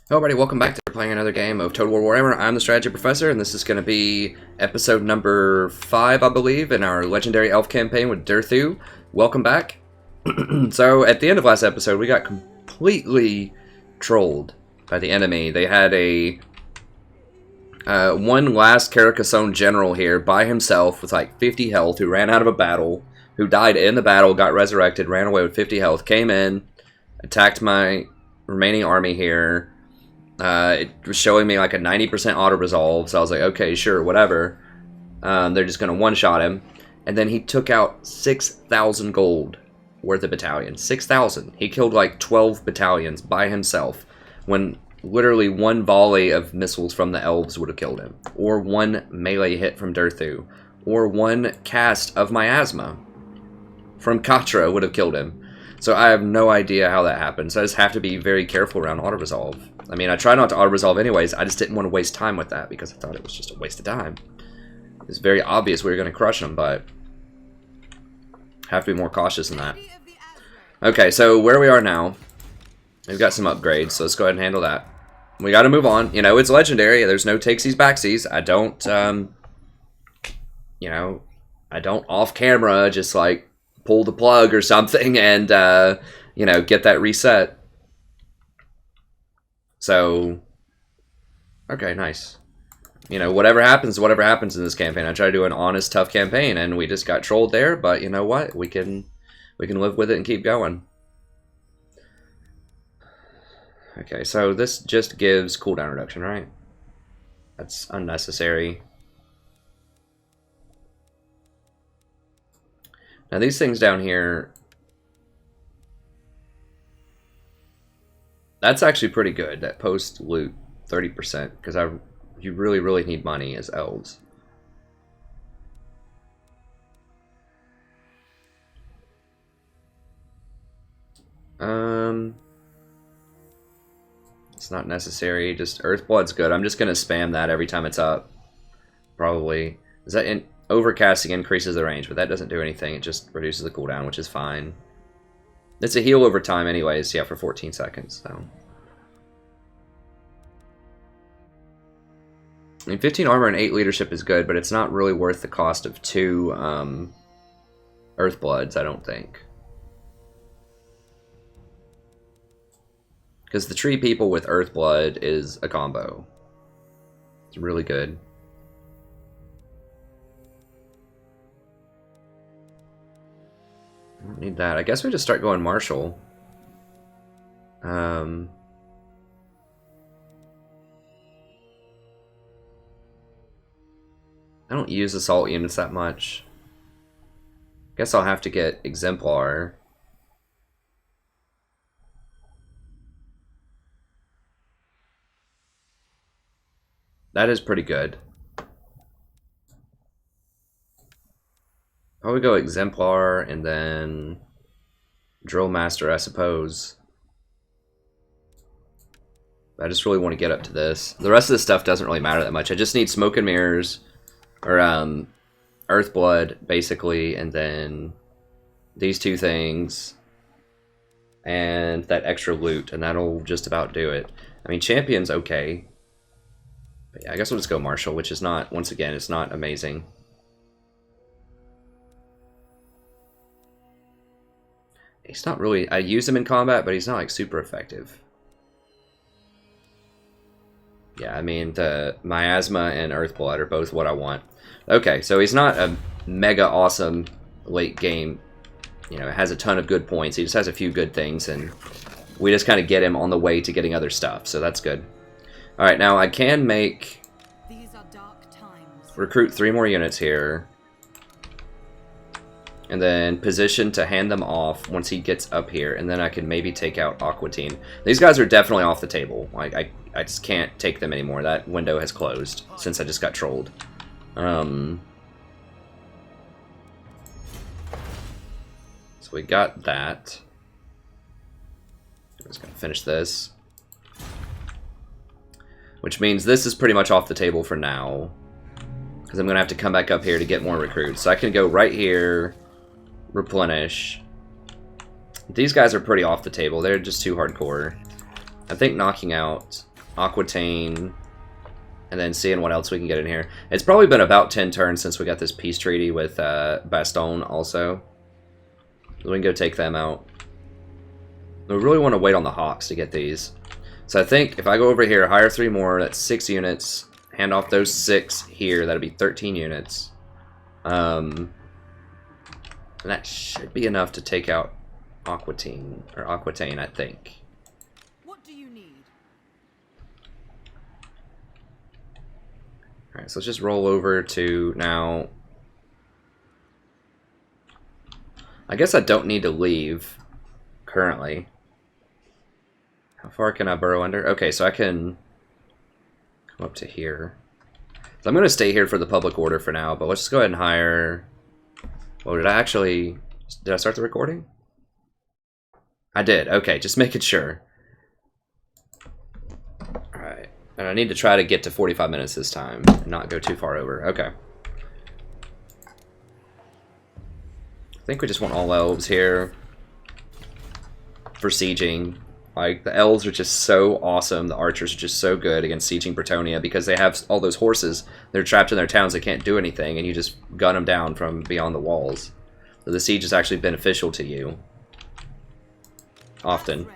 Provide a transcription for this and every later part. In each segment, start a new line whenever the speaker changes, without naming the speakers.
Hello everybody, welcome back to playing another game of Total War Warhammer. I'm the Strategy Professor, and this is going to be episode number 5, I believe, in our Legendary Elf campaign with Durthu. Welcome back. So, at the end of last episode, we got completely trolled by the enemy. They had a one last Carcassonne general here by himself with like 50 health who ran out of a battle, who died in the battle, got resurrected, ran away with 50 health, came in, attacked my remaining army here. It was showing me like a 90% auto-resolve, so I was like, okay, sure, whatever. They're just going to one-shot him. And then he took out 6,000 gold worth of battalions. 6,000. He killed like 12 battalions by himself, when literally one volley of missiles from the elves would have killed him. Or one melee hit from Durthu. Or one cast of miasma from Katra would have killed him. So I have no idea how that happened. So I just have to be very careful around auto-resolve. I mean, I try not to auto-resolve anyways. I just didn't want to waste time with that because I thought it was just a waste of time. It's very obvious we were going to crush them, but have to be more cautious than that. Okay, so where we are now, we've got some upgrades, so let's go ahead and handle that. We got to move on. You know, it's legendary. There's no takesies, backsies. I don't, you know, I don't off-camera just, like, pull the plug or something and, you know, get that reset. So, okay, nice. You know, whatever happens in this campaign. I try to do an honest, tough campaign, and we just got trolled there, but you know what? We can live with it and keep going. Okay, so this just gives cooldown reduction, right? That's unnecessary. Now these things down here, that's actually pretty good, that post loot 30%, because you really need money as elves. It's not necessary, just Earthblood's good. I'm just gonna spam that every time it's up. Probably. Is that overcasting increases the range, but that doesn't do anything, it just reduces the cooldown, which is fine. It's a heal over time anyways, yeah, for 14 seconds, so. I mean, 15 armor and 8 leadership is good, but it's not really worth the cost of 2 Earthbloods, I don't think. Because the Tree People with Earthblood is a combo. It's really good. I don't need that. I guess we just start going Martial. I don't use assault units that much. Guess I'll have to get Exemplar. That is pretty good. I'll go Exemplar and then Drill Master, I suppose. I just really want to get up to this. The rest of this stuff doesn't really matter that much. I just need Smoke and Mirrors, or Earthblood, basically, and then these 2 things, and that extra loot, and that'll just about do it. I mean, Champion's okay. But yeah, I guess we'll just go Martial, which is not, once again, it's not amazing. He's not really, I use him in combat, but he's not like super effective. Yeah, I mean, the Miasma and Earthblood are both what I want. Okay, so he's not a mega awesome late game, you know, has a ton of good points. He just has a few good things, and we just kind of get him on the way to getting other stuff, so that's good. Alright, now I can make, recruit 3 more units here, and then position to hand them off once he gets up here, and then I can maybe take out Aquatine. These guys are definitely off the table. Like, I just can't take them anymore. That window has closed since I just got trolled. So we got that. I'm just gonna finish this. Which means this is pretty much off the table for now, because I'm gonna have to come back up here to get more recruits. So I can go right here, replenish. These guys are pretty off the table. They're just too hardcore. I think knocking out Aquitaine, and then seeing what else we can get in here. It's probably been about 10 turns since we got this peace treaty with Bastogne also. So we can go take them out. We really want to wait on the Hawks to get these. So I think if I go over here, hire 3 more, that's 6 units. Hand off those 6 here, that'll be 13 units. And that should be enough to take out Aquitaine, I think.
What do you need?
Alright, so let's just roll over to now. I guess I don't need to leave currently. How far can I burrow under? Okay, so I can come up to here. So I'm going to stay here for the public order for now, but let's just go ahead and hire... Well, did I start the recording? I did. Okay, just making sure. Alright. And I need to try to get to 45 minutes this time and not go too far over. Okay. I think we just want all elves here for sieging. Like, the elves are just so awesome. The archers are just so good against sieging Bretonnia because they have all those horses. They're trapped in their towns. They can't do anything, and you just gun them down from beyond the walls. So the siege is actually beneficial to you. Often.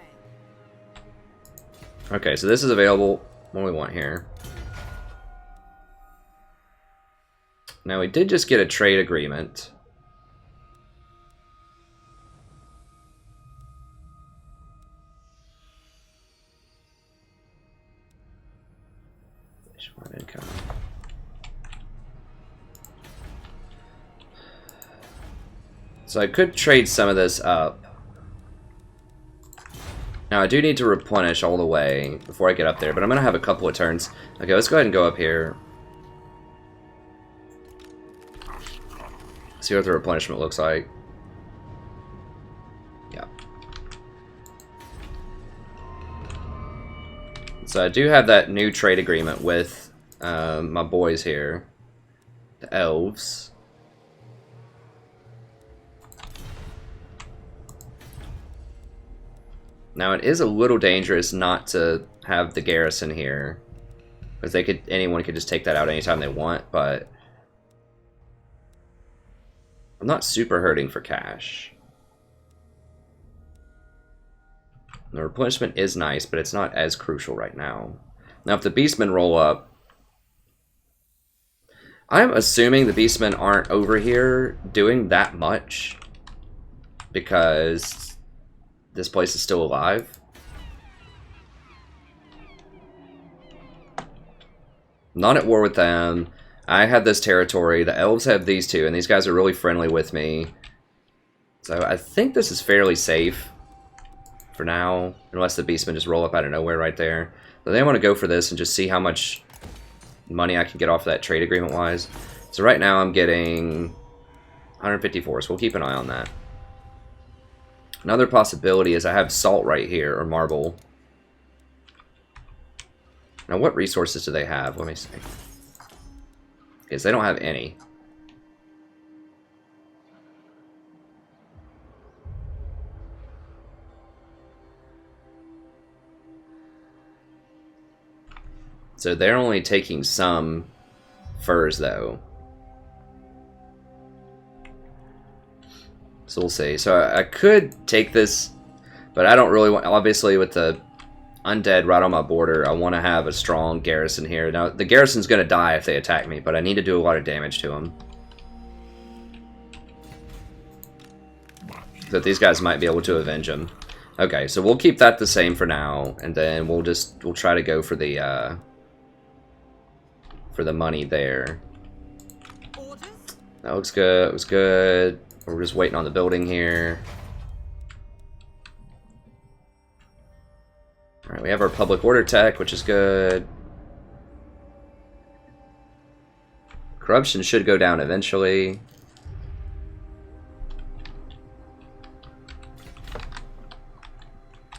Okay, so this is available. What do we want here? Now, we did just get a trade agreement. Income. So I could trade some of this up. Now I do need to replenish all the way before I get up there, but I'm going to have a couple of turns. Okay, let's go ahead and go up here. See what the replenishment looks like. Yeah. So I do have that new trade agreement with my boys here, the elves. Now it is a little dangerous not to have the garrison here, because anyone could just take that out anytime they want. But I'm not super hurting for cash. The replenishment is nice, but it's not as crucial right now. Now, if the beastmen roll up, I'm assuming the beastmen aren't over here doing that much because this place is still alive. I'm not at war with them. I have this territory. The elves have these two, and these guys are really friendly with me. So I think this is fairly safe for now, unless the beastmen just roll up out of nowhere right there. But they want to go for this and just see how much money I can get off of that trade agreement wise. So right now I'm getting 154, so we'll keep an eye on that. Another possibility is I have salt right here, or marble. Now what resources do they have? Let me see. Because they don't have any. So they're only taking some furs, though. So we'll see. So I could take this, but I don't really want... Obviously, with the undead right on my border, I want to have a strong garrison here. Now, the garrison's going to die if they attack me, but I need to do a lot of damage to them. So that these guys might be able to avenge them. Okay, so we'll keep that the same for now, and then we'll try to go for the money there. That looks good. It was good. We're just waiting on the building here. Alright, we have our public order tech, which is good. Corruption should go down eventually.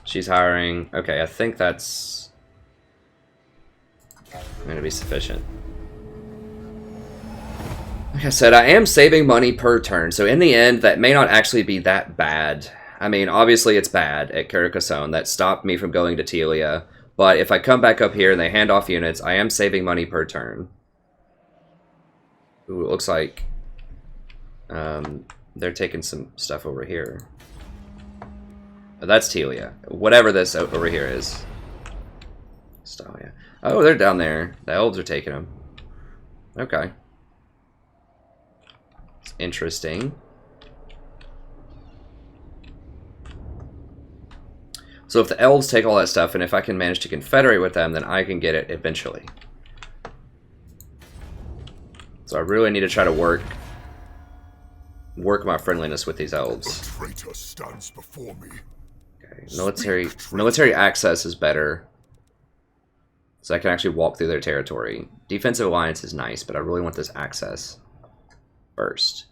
She's hiring. Okay, I think that's going to be sufficient. Like I said, I am saving money per turn, so in the end, that may not actually be that bad. I mean, obviously it's bad at Carcassonne. That stopped me from going to Telia, But if I come back up here and they hand off units, I am saving money per turn. Ooh, it looks like they're taking some stuff over here. Oh, that's Telia. Whatever this over here is. Stalia. Oh, they're down there. The elves are taking them. Okay. It's interesting. So if the elves take all that stuff, and if I can manage to confederate with them, then I can get it eventually. So I really need to try to work my friendliness with these elves.
A traitor stands before me.
Okay. Military access is better. So I can actually walk through their territory. Defensive alliance is nice, but I really want this access first.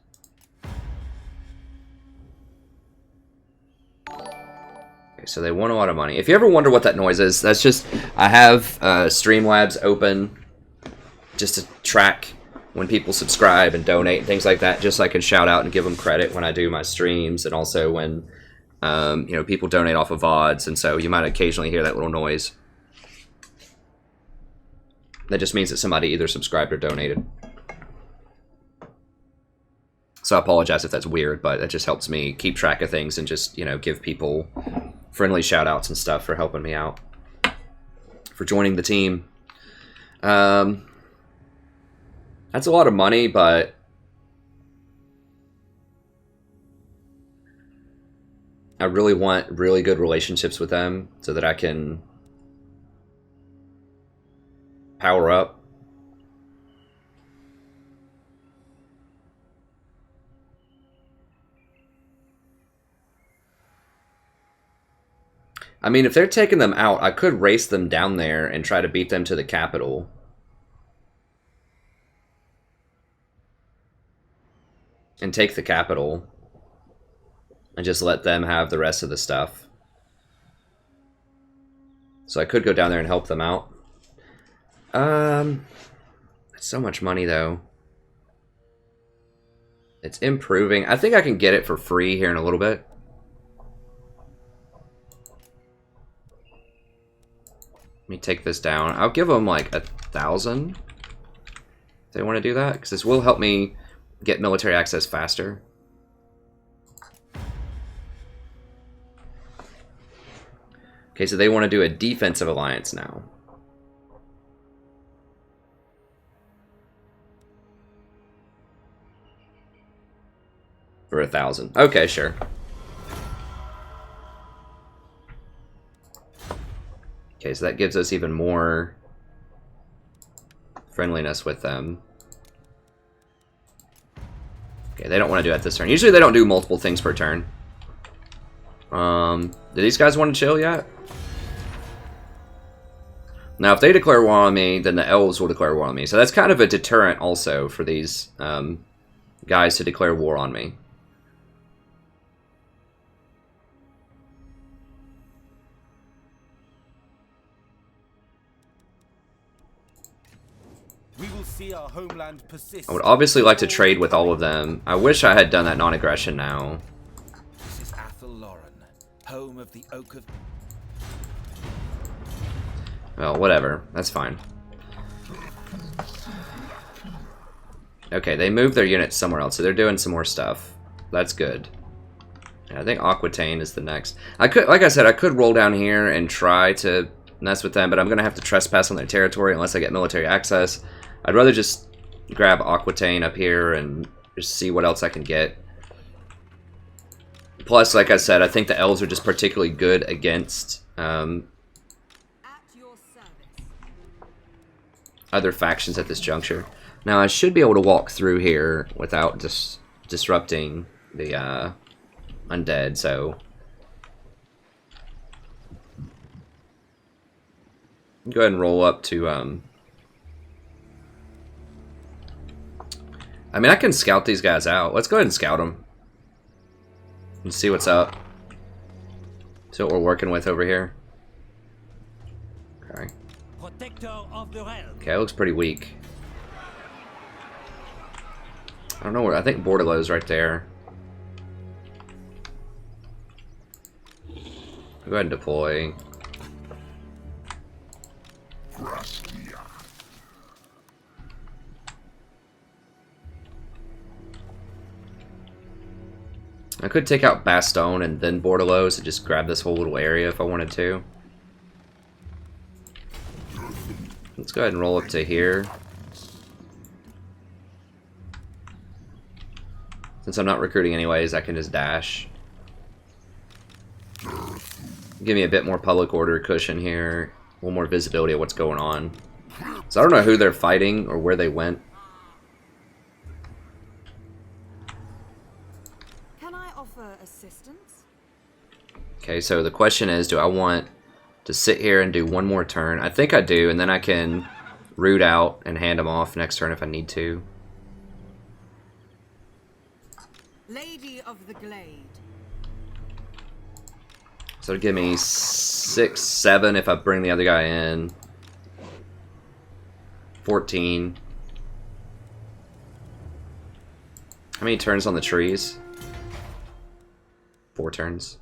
Okay, so they want a lot of money. If you ever wonder what that noise is, that's just... I have Streamlabs open just to track when people subscribe and donate and things like that, just so I can shout out and give them credit when I do my streams, and also when you know, people donate off of VODs, and so you might occasionally hear that little noise. That just means that somebody either subscribed or donated. So I apologize if that's weird, but that just helps me keep track of things and just, you know, give people friendly shout-outs and stuff for helping me out, for joining the team. That's a lot of money, but I really want really good relationships with them so that I can power up. I mean, if they're taking them out, I could race them down there and try to beat them to the capital. And take the capital. And just let them have the rest of the stuff. So I could go down there and help them out. That's so much money, though. It's improving. I think I can get it for free here in a little bit. Let me take this down. I'll give them like 1,000 if they want to do that, because this will help me get military access faster. Okay, so they want to do a defensive alliance now. For 1,000. Okay, sure. Okay, so that gives us even more friendliness with them. Okay, they don't want to do that this turn. Usually they don't do multiple things per turn. Do these guys want to chill yet? Now, if they declare war on me, then the elves will declare war on me. So that's kind of a deterrent also for these guys to declare war on me.
We will see our homeland persist.
I would obviously like to trade with all of them. I wish I had done that non-aggression now.
This is Athelloren, home of the Oak of...
Well, whatever. That's fine. Okay, they moved their units somewhere else, so they're doing some more stuff. That's good. And I think Aquitaine is the next. I could, like I said, I could roll down here and try to mess with them, but I'm going to have to trespass on their territory unless I get military access. I'd rather just grab Aquitaine up here and just see what else I can get. Plus, like I said, I think the elves are just particularly good against other factions at this juncture. Now, I should be able to walk through here without just disrupting the undead, so... Go ahead and roll up to... I mean, I can scout these guys out. Let's go ahead and scout them. And see what's up. See what we're working with over here. Okay. Okay, it looks pretty weak. I don't know where. I think Bordelot's right there. Go ahead and deploy. I could take out Bastogne and then Bordelos and just grab this whole little area if I wanted to. Let's go ahead and roll up to here. Since I'm not recruiting anyways, I can just dash. Give me a bit more public order cushion here. A little more visibility of what's going on. So I don't know who they're fighting or where they went.
Can I offer assistance?
Okay, so the question is, do I want to sit here and do one more turn? I think I do, and then I can root out and hand them off next turn if I need to.
Lady of the Glade.
So it'll give me 6, 7 if I bring the other guy in. 14. How many turns on the trees? 4 turns.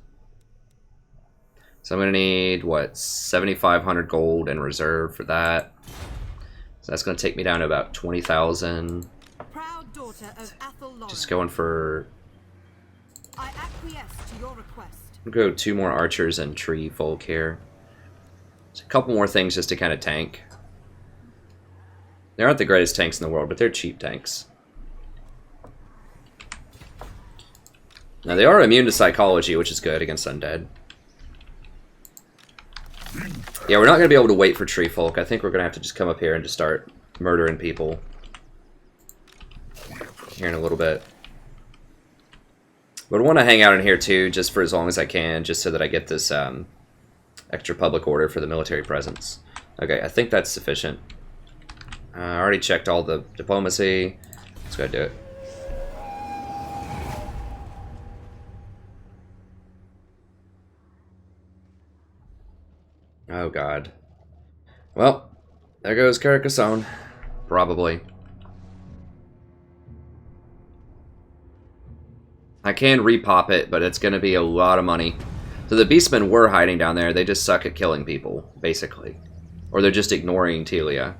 So I'm going to need, what, 7,500 gold in reserve for that. So that's going to take me down to about 20,000.
Proud daughter of Athelloren.
Just going for...
I acquiesce to your request.
I'll go 2 more archers and tree folk here. Just a couple more things just to kind of tank. They aren't the greatest tanks in the world, but they're cheap tanks. Now they are immune to psychology, which is good against undead. Yeah, we're not going to be able to wait for tree folk. I think we're going to have to just come up here and just start murdering people. Here in a little bit. But I want to hang out in here too, just for as long as I can, just so that I get this extra public order for the military presence. Okay, I think that's sufficient. I already checked all the diplomacy. Let's go do it. Oh god. Well, there goes Carcassonne. Probably. I can repop it, but it's going to be a lot of money. So the beastmen were hiding down there. They just suck at killing people, basically. Or they're just ignoring Telia.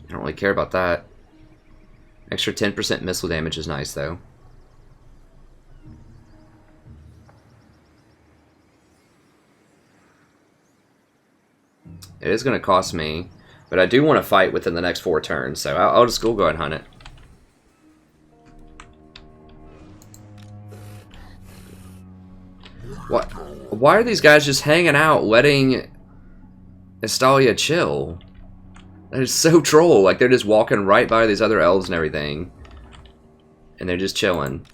I don't really care about that. Extra 10% missile damage is nice, though. It is going to cost me, but I do want to fight within the next 4 turns, so I'll just go ahead and hunt it. What? Why are these guys just hanging out, letting Estalia chill? That is so troll. Like, they're just walking right by these other elves and everything. And they're just chilling.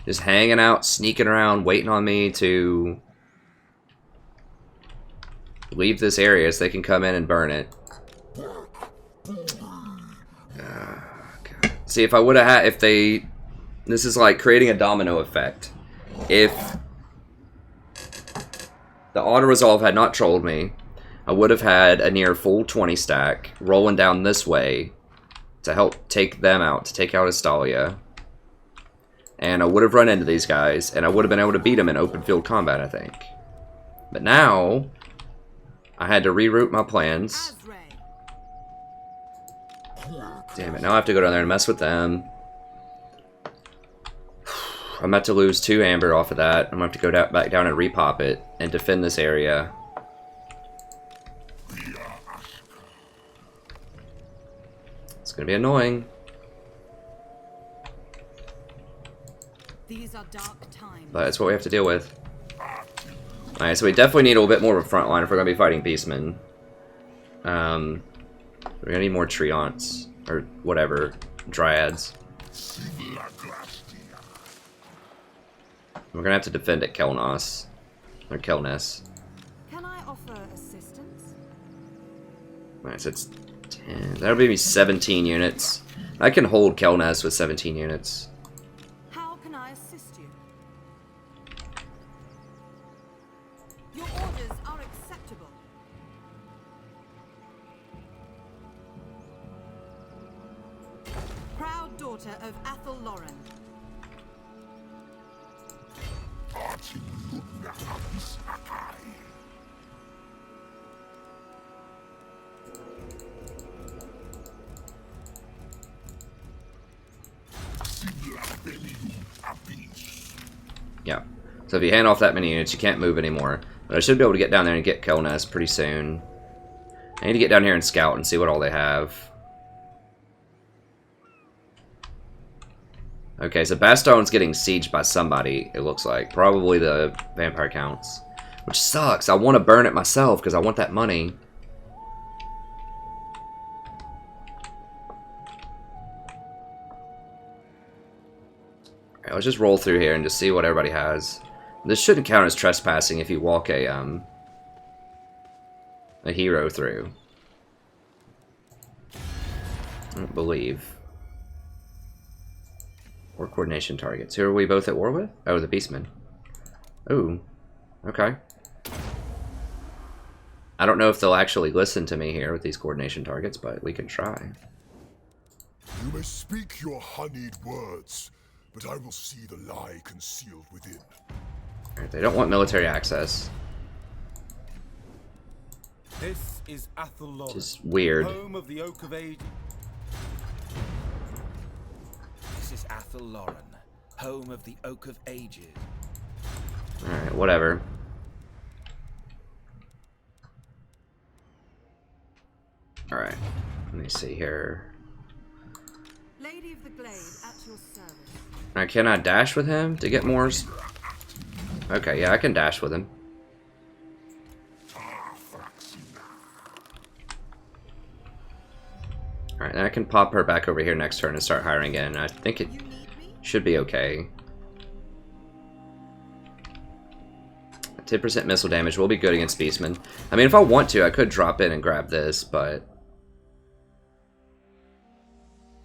Just hanging out, sneaking around, waiting on me to leave this area so they can come in and burn it. See, if I would have had... If they... This is like creating a domino effect. If the auto-resolve had not trolled me, I would have had a near full 20 stack rolling down this way to help take them out, to take out Estalia. And I would have run into these guys, and I would have been able to beat them in open field combat, I think. But now, I had to reroute my plans. Damn it, now I have to go down there and mess with them. I'm about to lose 2 amber off of that. I'm going to have to go back down and repop it and defend this area. It's going to be annoying.
These are dark times.
But that's what we have to deal with. Alright, so we definitely need a little bit more of a front line if we're going to be fighting beastmen. We're going to need more treants. Or whatever. Dryads. We're going to have to defend at Kelnos. Or Kelness.
Can I offer assistance?
Alright, so it's 10. That'll be 17 units. I can hold Kelness with 17 units.
How can I assist you? Your orders are acceptable. Proud daughter of Athelloren.
Yeah. So if you hand off that many units, you can't move anymore. But I should be able to get down there and get Kelness pretty soon. I need to get down here and scout and see what all they have. Okay, so Bastion's getting sieged by somebody, it looks like. Probably the Vampire Counts. Which sucks. I want to burn it myself because I want that money. Alright, let's just roll through here and just see what everybody has. This shouldn't count as trespassing if you walk a hero through. I don't believe. War coordination targets. Who are we both at war with? Oh, the Beastmen. Ooh. Okay. I don't know if they'll actually listen to me here with these coordination targets, but we can try.
You may speak your honeyed words, but I will see the lie concealed within.
Alright, they don't want military access.
This is Athel,
Which is weird.
home of the Oak of Age. This is Athel, home of the Oak of Ages.
Alright, whatever. Alright, let me see here.
Lady of the Glade at your service.
Now, can I dash with him to get more? Okay, yeah, I can dash with him. Alright, then I can pop her back over here next turn and start hiring again. I think it should be okay. 10% missile damage will be good against Beastmen. I mean, if I want to, I could drop in and grab this, but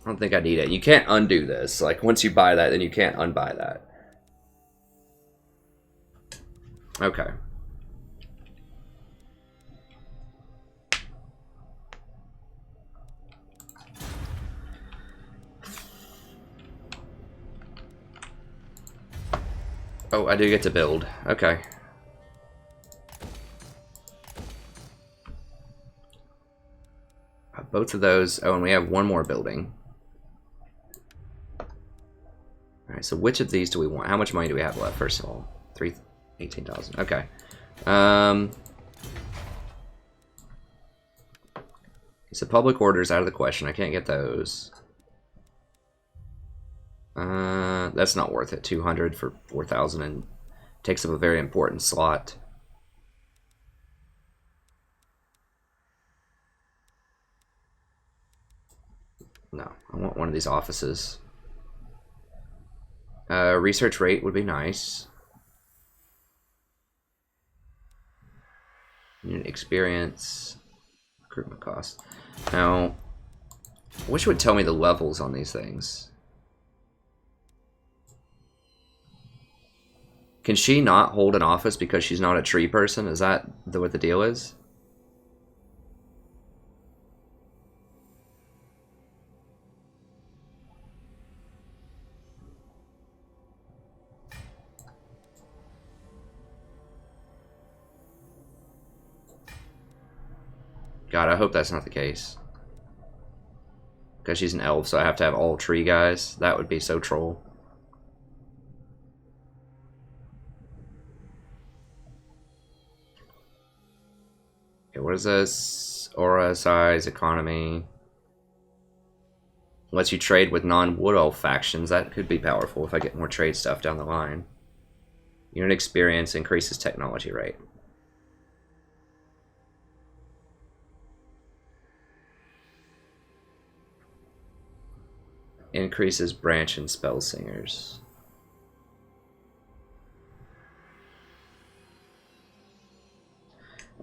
I don't think I need it. You can't undo this. Like, once you buy that, then you can't unbuy that. Okay. Oh, I do get to build. Okay. Both of those. Oh, and we have one more building. Alright, so which of these do we want? How much money do we have left, first of all? 18,000. Okay. So public orders out of the question. I can't get those. That's not worth it. 200 for 4,000 and takes up a very important slot. No, I want one of these offices. Research rate would be nice. Unit experience. Recruitment cost. Now, which would tell me the levels on these things? Can she not hold an office because she's not a tree person? Is that what the deal is? God, I hope that's not the case. Because she's an elf, so I have to have all tree guys. That would be so troll. Okay, what is this? Aura, size, economy. Lets you trade with non-wood elf factions. That could be powerful if I get more trade stuff down the line. Unit experience increases technology rate. Increases branch and spell singers.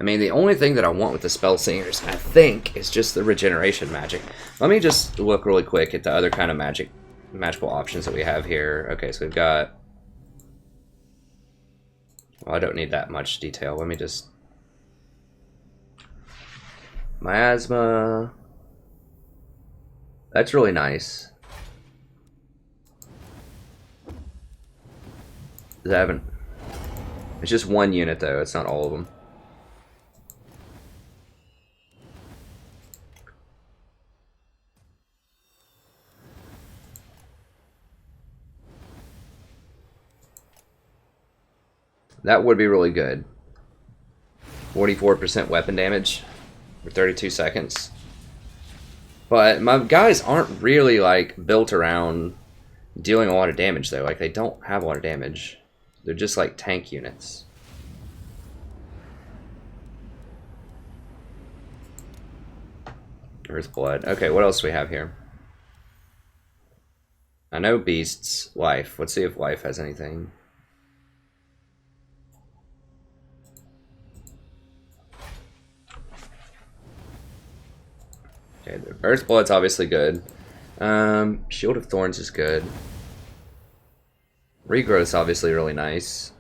I mean, the only thing that I want with the spell singers, I think, is just the regeneration magic. Let me just look really quick at the other kind of magical options that we have here. Okay, so we've got... Well, I don't need that much detail. Let me just... Miasma. That's really nice. Does that haven't... It's just one unit, though. It's not all of them. That would be really good. 44% weapon damage for 32 seconds. But my guys aren't really, like, built around dealing a lot of damage, though. Like, they don't have a lot of damage. They're just, like, tank units. Earthblood. Okay, what else do we have here? I know Beast's Life. Let's see if Life has anything. Okay, the Earthblood's obviously good. Shield of Thorns is good. Regrowth's obviously really nice.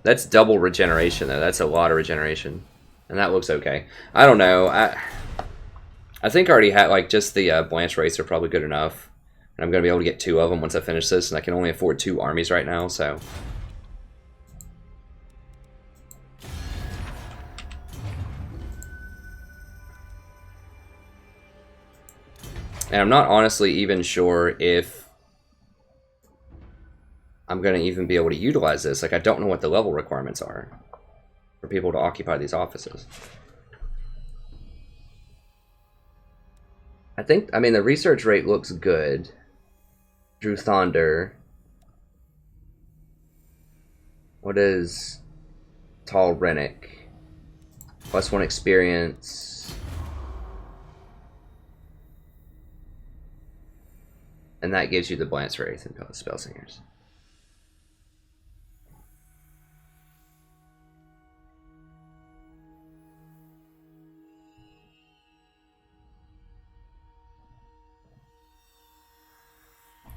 That's double regeneration, though. That's a lot of regeneration. And that looks okay. I don't know. I think I already had, like, just the Blanche Race are probably good enough. And I'm going to be able to get 2 of them once I finish this. And I can only afford 2 armies right now, so... And I'm not honestly even sure if I'm going to even be able to utilize this. Like, I don't know what the level requirements are for people to occupy these offices. I mean, the research rate looks good. Drew Thunder. What is Tall Rennick? +1 experience. And that gives you the Blance Wraith and Spell Singers.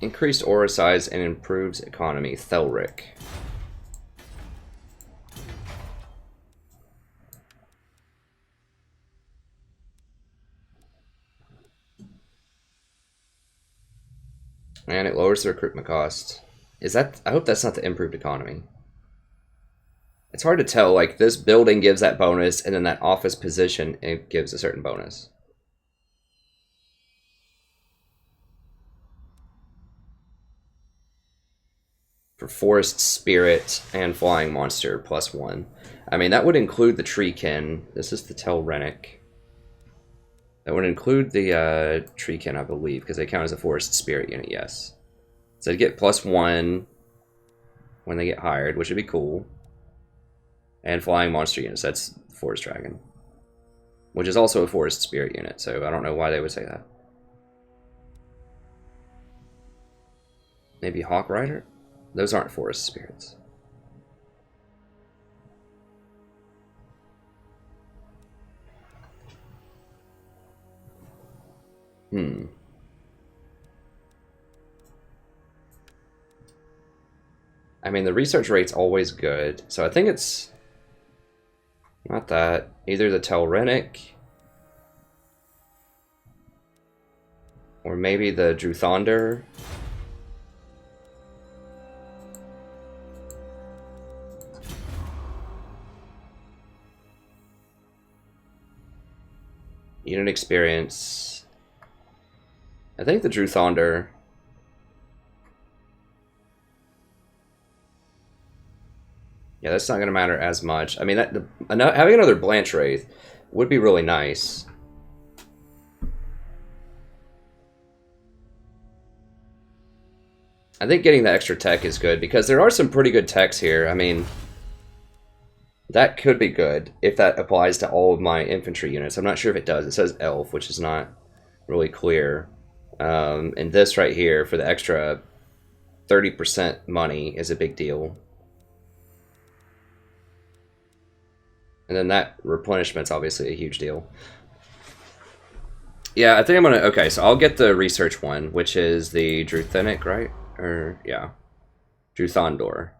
Increased aura size and improves economy. Thelric. And it lowers the recruitment cost. Is that... I hope that's not the improved economy. It's hard to tell. Like, this building gives that bonus, and then that office position, it gives a certain bonus. For Forest Spirit and Flying Monster, +1. I mean, that would include the Treekin. This is the Tel Rennick. That would include the Treekin, I believe, because they count as a Forest Spirit unit, yes. So they'd get +1 when they get hired, which would be cool. And Flying Monster units, that's Forest Dragon. Which is also a Forest Spirit unit, so I don't know why they would say that. Maybe Hawk Rider? Those aren't Forest Spirits. I mean, the research rate's always good, so I think it's not that. Either the Telrenic or maybe the Druthonder. Unit experience. I think the Druthonder. Yeah, that's not going to matter as much. I mean, having another Blanche Wraith would be really nice. I think getting the extra tech is good because there are some pretty good techs here. I mean, that could be good if that applies to all of my infantry units. I'm not sure if it does. It says elf, which is not really clear. And this right here for the extra 30% money is a big deal. And then that replenishment's obviously a huge deal. Yeah, I think I'm gonna... Okay, so I'll get the research one, which is the Druthenic, right? Or, yeah. Druthandor.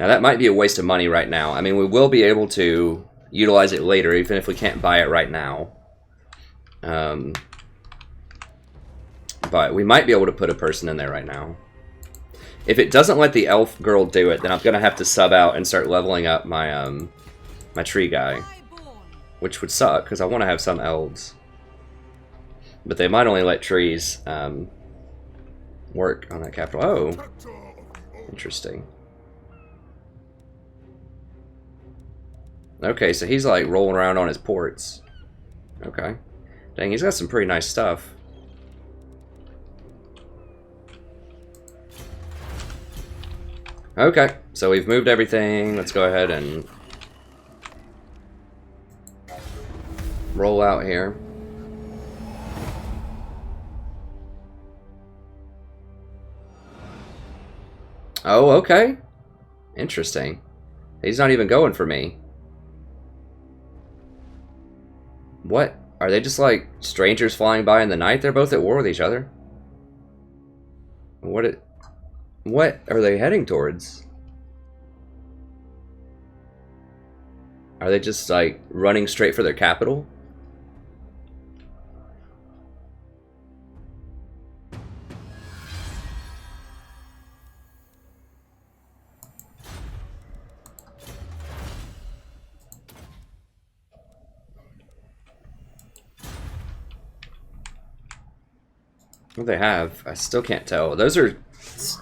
Now that might be a waste of money right now. I mean, we will be able to utilize it later, even if we can't buy it right now. But we might be able to put a person in there right now. If it doesn't let the elf girl do it, then I'm going to have to sub out and start leveling up my my tree guy. Which would suck, because I want to have some elves. But they might only let trees work on that capital. Oh, interesting. Okay, so he's like rolling around on his ports. Okay. Dang, he's got some pretty nice stuff. Okay, so we've moved everything. Let's go ahead and roll out here. Oh, okay. Interesting. He's not even going for me. What? Are they just like strangers flying by in the night? They're both at war with each other. What are they heading towards? Are they just like running straight for their capital? What they have, I still can't tell. Those are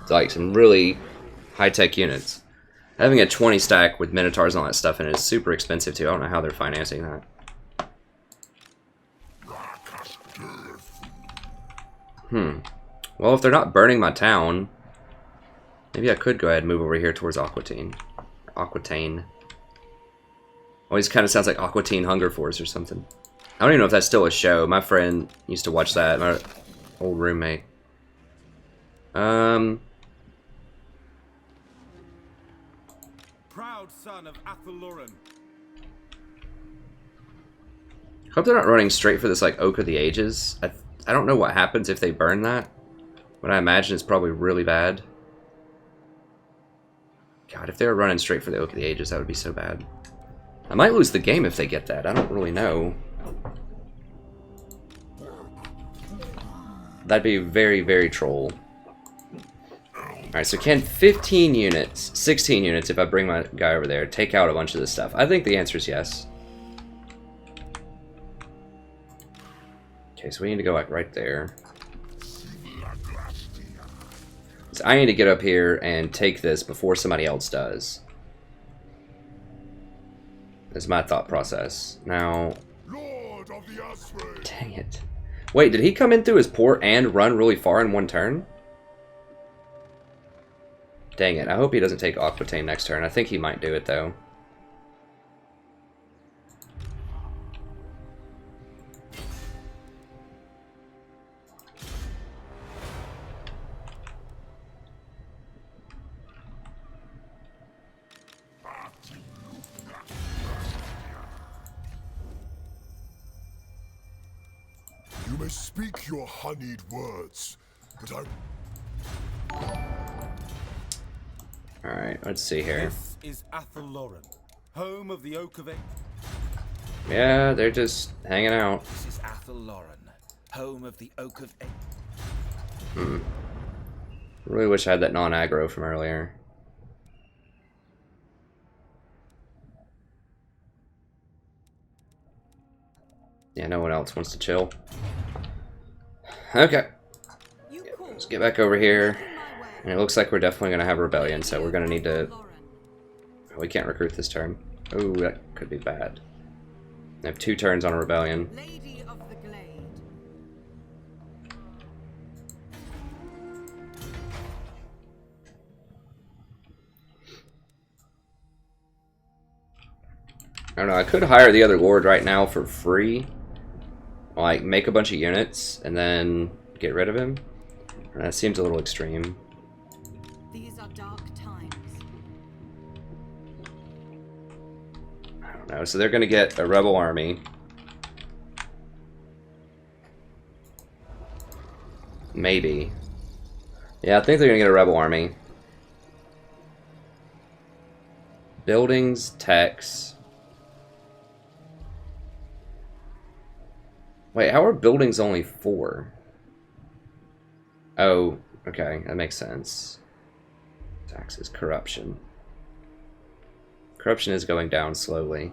like some really high-tech units. Having a 20 stack with Minotaurs and all that stuff in it is super expensive too. I don't know how they're financing that. Well, if they're not burning my town, maybe I could go ahead and move over here towards Aquitaine. Aquitaine. Always kind of sounds like Aquitaine Hunger Force or something. I don't even know if that's still a show. My friend used to watch that. My old roommate.
Proud son of Athalurin.
Hope they're not running straight for this like Oak of the Ages. I don't know what happens if they burn that, but I imagine it's probably really bad. God, if they were running straight for the Oak of the Ages, that would be so bad. I might lose the game if they get that. I don't really know. That'd be very, very troll. Alright, so can 15 units, 16 units if I bring my guy over there, take out a bunch of this stuff? I think the answer is yes. Okay, so we need to go like right there. So I need to get up here and take this before somebody else does. That's my thought process. Now... Dang it. Wait, did he come in through his port and run really far in one turn? Dang it, I hope he doesn't take Aquitaine next turn. I think he might do it, though.
You may speak your honeyed words, but
Alright, let's see here.
This is Athalurin, home of the Oak of
Yeah, they're just hanging out.
This is Athalurin, home of the Oak of
Really wish I had that non-aggro from earlier. Yeah, no one else wants to chill. Okay. Let's get back over here. And it looks like we're definitely going to have a rebellion, so we're going to need to... Oh, we can't recruit this turn. Oh, that could be bad. I have 2 turns on a rebellion.
Lady of the Glade.
I don't know, I could hire the other lord right now for free. Like, make a bunch of units, and then get rid of him. That seems a little extreme.
These are dark times.
I don't know, so they're going to get a rebel army. Maybe. Yeah, I think they're going to get a rebel army. Buildings, techs. Wait, how are buildings only 4? Oh, okay, that makes sense. Taxes, corruption. Corruption is going down slowly.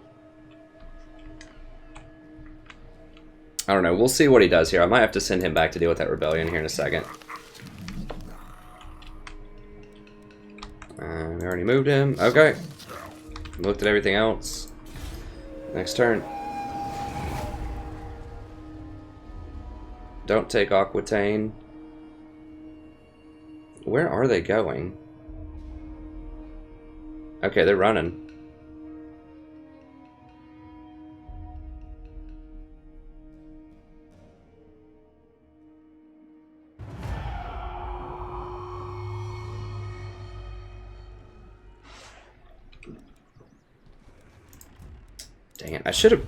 I don't know, we'll see what he does here. I might have to send him back to deal with that rebellion here in a second. We already moved him. Okay. Looked at everything else. Next turn. Don't take Aquitaine. Where are they going? Okay, they're running. Dang it, I should have...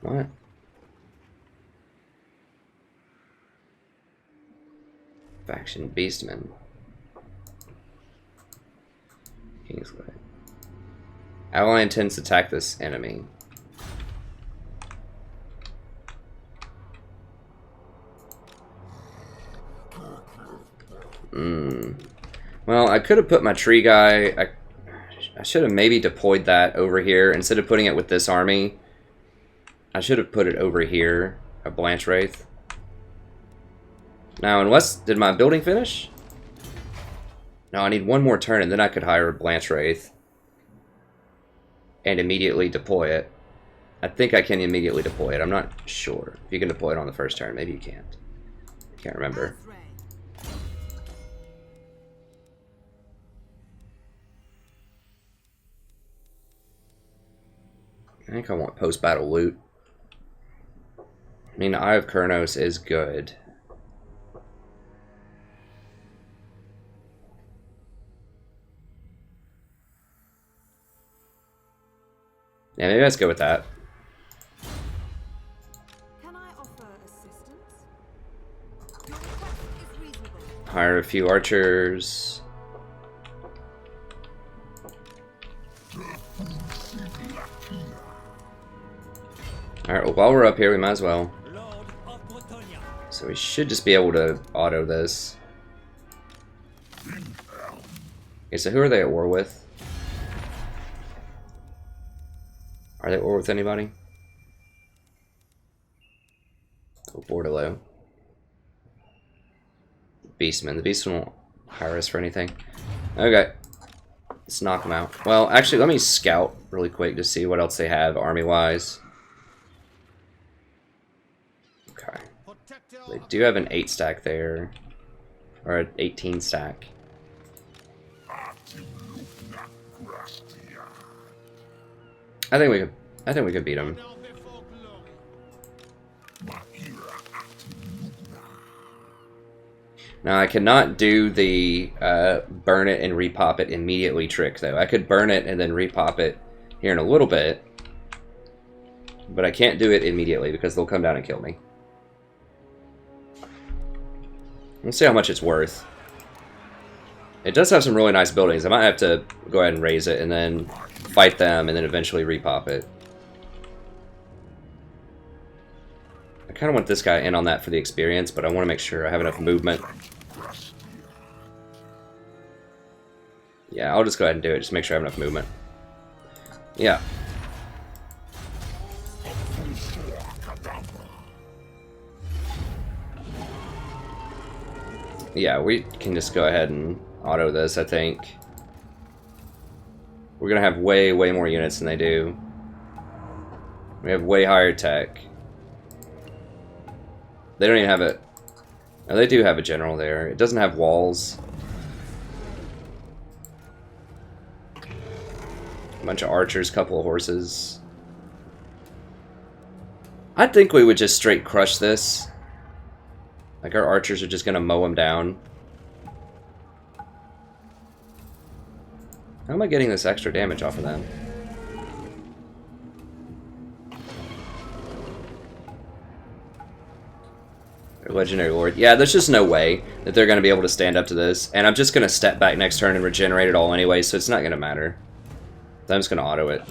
What? Faction Beastmen. Kingsway. Ally intends to attack this enemy. Well, I could have put my tree guy... I should have maybe deployed that over here. Instead of putting it with this army, I should have put it over here. A Blanche Wraith. Now, unless... Did my building finish? No, I need one more turn, and then I could hire a Blanche Wraith. And immediately deploy it. I think I can immediately deploy it. I'm not sure. If you can deploy it on the first turn, maybe you can't. I can't remember. I think I want post-battle loot. I mean, Eye of Kurnos is good. Yeah, maybe let's go with that.
Can I offer assistance? Your request is reasonable.
Hire a few archers. Alright, well, while we're up here, we might as well. So we should just be able to auto this. Okay, so who are they at war with? Are they at war with anybody? Oh, Bordello. Beastman. The Beastman won't hire us for anything. Okay. Let's knock them out. Well, actually, let me scout really quick to see what else they have army-wise. Okay. They do have an 8 stack there. Or an 18 stack. I think we could beat them. Now I cannot do the burn it and repop it immediately trick though. I could burn it and then repop it here in a little bit, but I can't do it immediately because they'll come down and kill me. Let's see how much it's worth. It does have some really nice buildings. I might have to go ahead and raise it and then fight them and then eventually repop it. I kind of want this guy in on that for the experience, but I want to make sure I have enough movement. Yeah, I'll just go ahead and do it. Just make sure I have enough movement. Yeah. Yeah, we can just go ahead and auto this, I think. We're going to have way, way more units than they do. We have way higher tech. They don't even have it. Oh, they do have a general there. It doesn't have walls. A bunch of archers, couple of horses. I think we would just straight crush this. Like our archers are just gonna mow them down. How am I getting this extra damage off of them? Legendary Lord. Yeah, there's just no way that they're going to be able to stand up to this. And I'm just going to step back next turn and regenerate it all anyway, so it's not going to matter. I'm just going to auto it.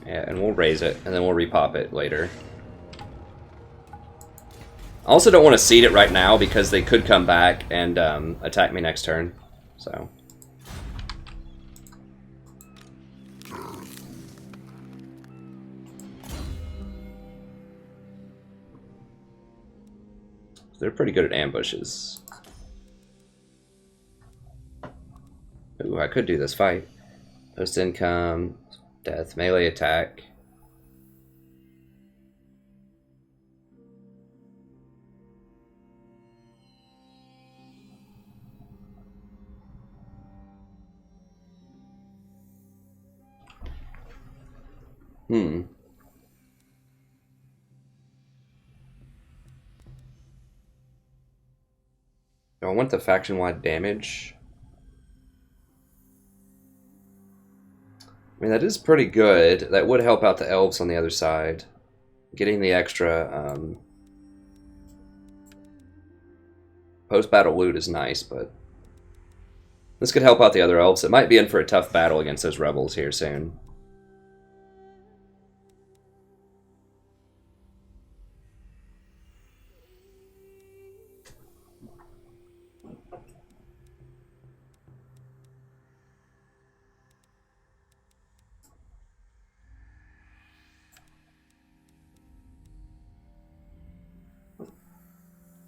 Yeah, and we'll raise it, and then we'll repop it later. I also don't want to seed it right now because they could come back and attack me next turn. So. They're pretty good at ambushes. Ooh, I could do this fight. Post income, death, melee attack. Do I want the faction-wide damage? I mean, that is pretty good. That would help out the elves on the other side. Getting the extra post-battle loot is nice, but this could help out the other elves. It might be in for a tough battle against those rebels here soon.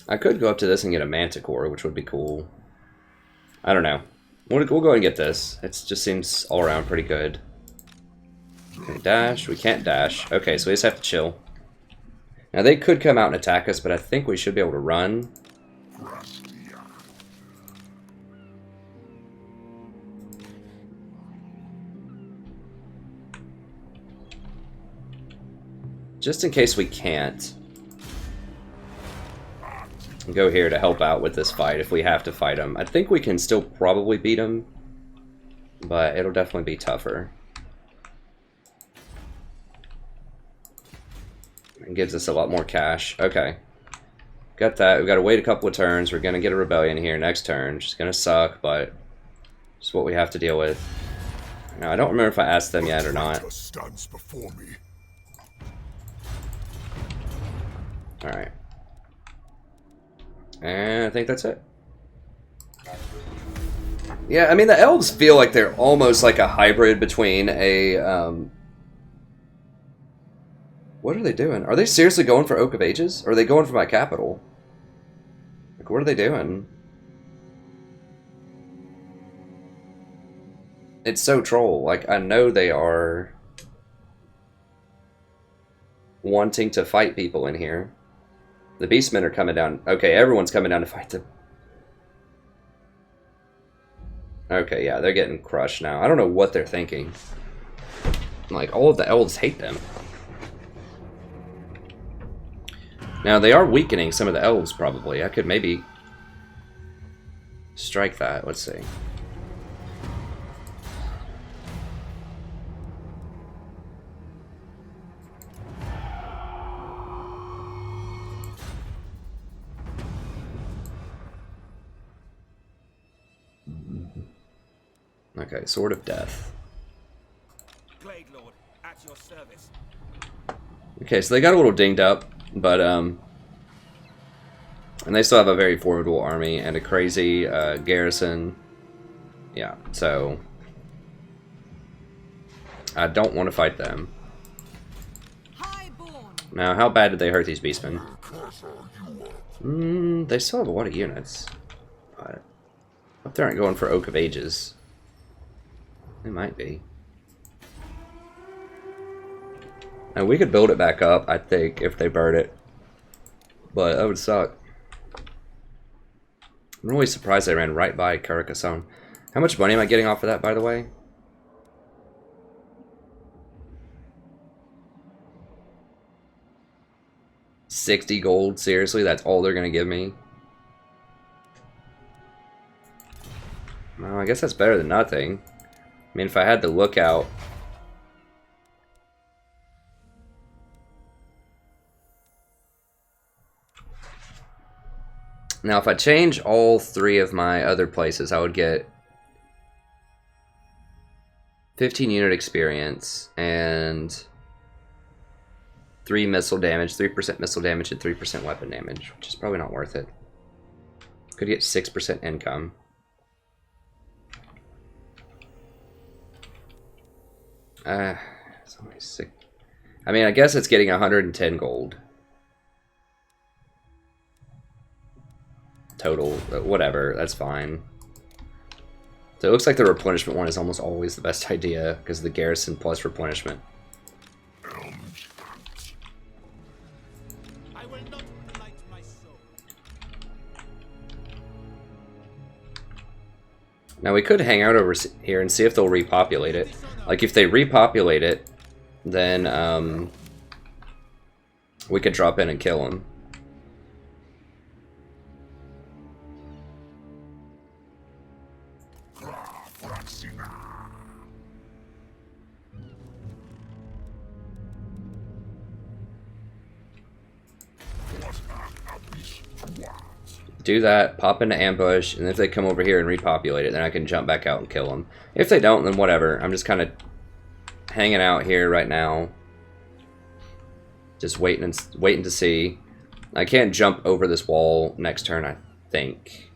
I could go up to this and get a Manticore, which would be cool. I don't know. We'll go ahead and get this. It just seems all around pretty good. Okay, dash. We can't dash. Okay, so we just have to chill. Now they could come out and attack us, but I think we should be able to run. Just in case we can't. Go here to help out with this fight if we have to fight him. I think we can still probably beat him, but it'll definitely be tougher. It gives us a lot more cash. Okay. Got that. We've got to wait a couple of turns. We're going to get a rebellion here next turn. It's going to suck, but it's what we have to deal with. Now, I don't remember if I asked them yet or not. Alright. And I think that's it. Yeah, I mean, the elves feel like they're almost like a hybrid between a, What are they doing? Are they seriously going for Oak of Ages? Or are they going for my capital? Like, what are they doing? It's so troll. Like, I know they are wanting to fight people in here. The beastmen are coming down. Okay, everyone's coming down to fight them. Okay, yeah, they're getting crushed now. I don't know what they're thinking. Like, all of the elves hate them. Now, they are weakening some of the elves, probably. I could maybe strike that. Let's see. Okay, Sword of Death.
Glade Lord, at your service.
Okay, so they got a little dinged up, but and they still have a very formidable army and a crazy garrison. Yeah, so I don't want to fight them. Now, how bad did they hurt these beastmen? They still have a lot of units. But I hope they aren't going for Oak of Ages. They might be. And we could build it back up, I think, if they burn it. But that would suck. I'm really surprised they ran right by Carcassonne. How much money am I getting off of that, by the way? $60 gold? Seriously? That's all they're going to give me? Well, I guess that's better than nothing. I mean, if I had to look out... Now, if I change all 3 of my other places, I would get 15 unit experience and 3 missile damage, 3% missile damage, and 3% weapon damage, which is probably not worth it. Could get 6% income. It's only 6. I mean, I guess it's getting 110 gold. Total, whatever, that's fine. So it looks like the replenishment one is almost always the best idea because of the garrison plus replenishment.
I will not blight my soul.
Now we could hang out over here and see if they'll repopulate it. Like if they repopulate it, then we could drop in and kill them. Do that, pop into ambush, and if they come over here and repopulate it, then I can jump back out and kill them. If they don't, then whatever. I'm just kind of hanging out here right now, just waiting to see. I can't jump over this wall next turn, I think,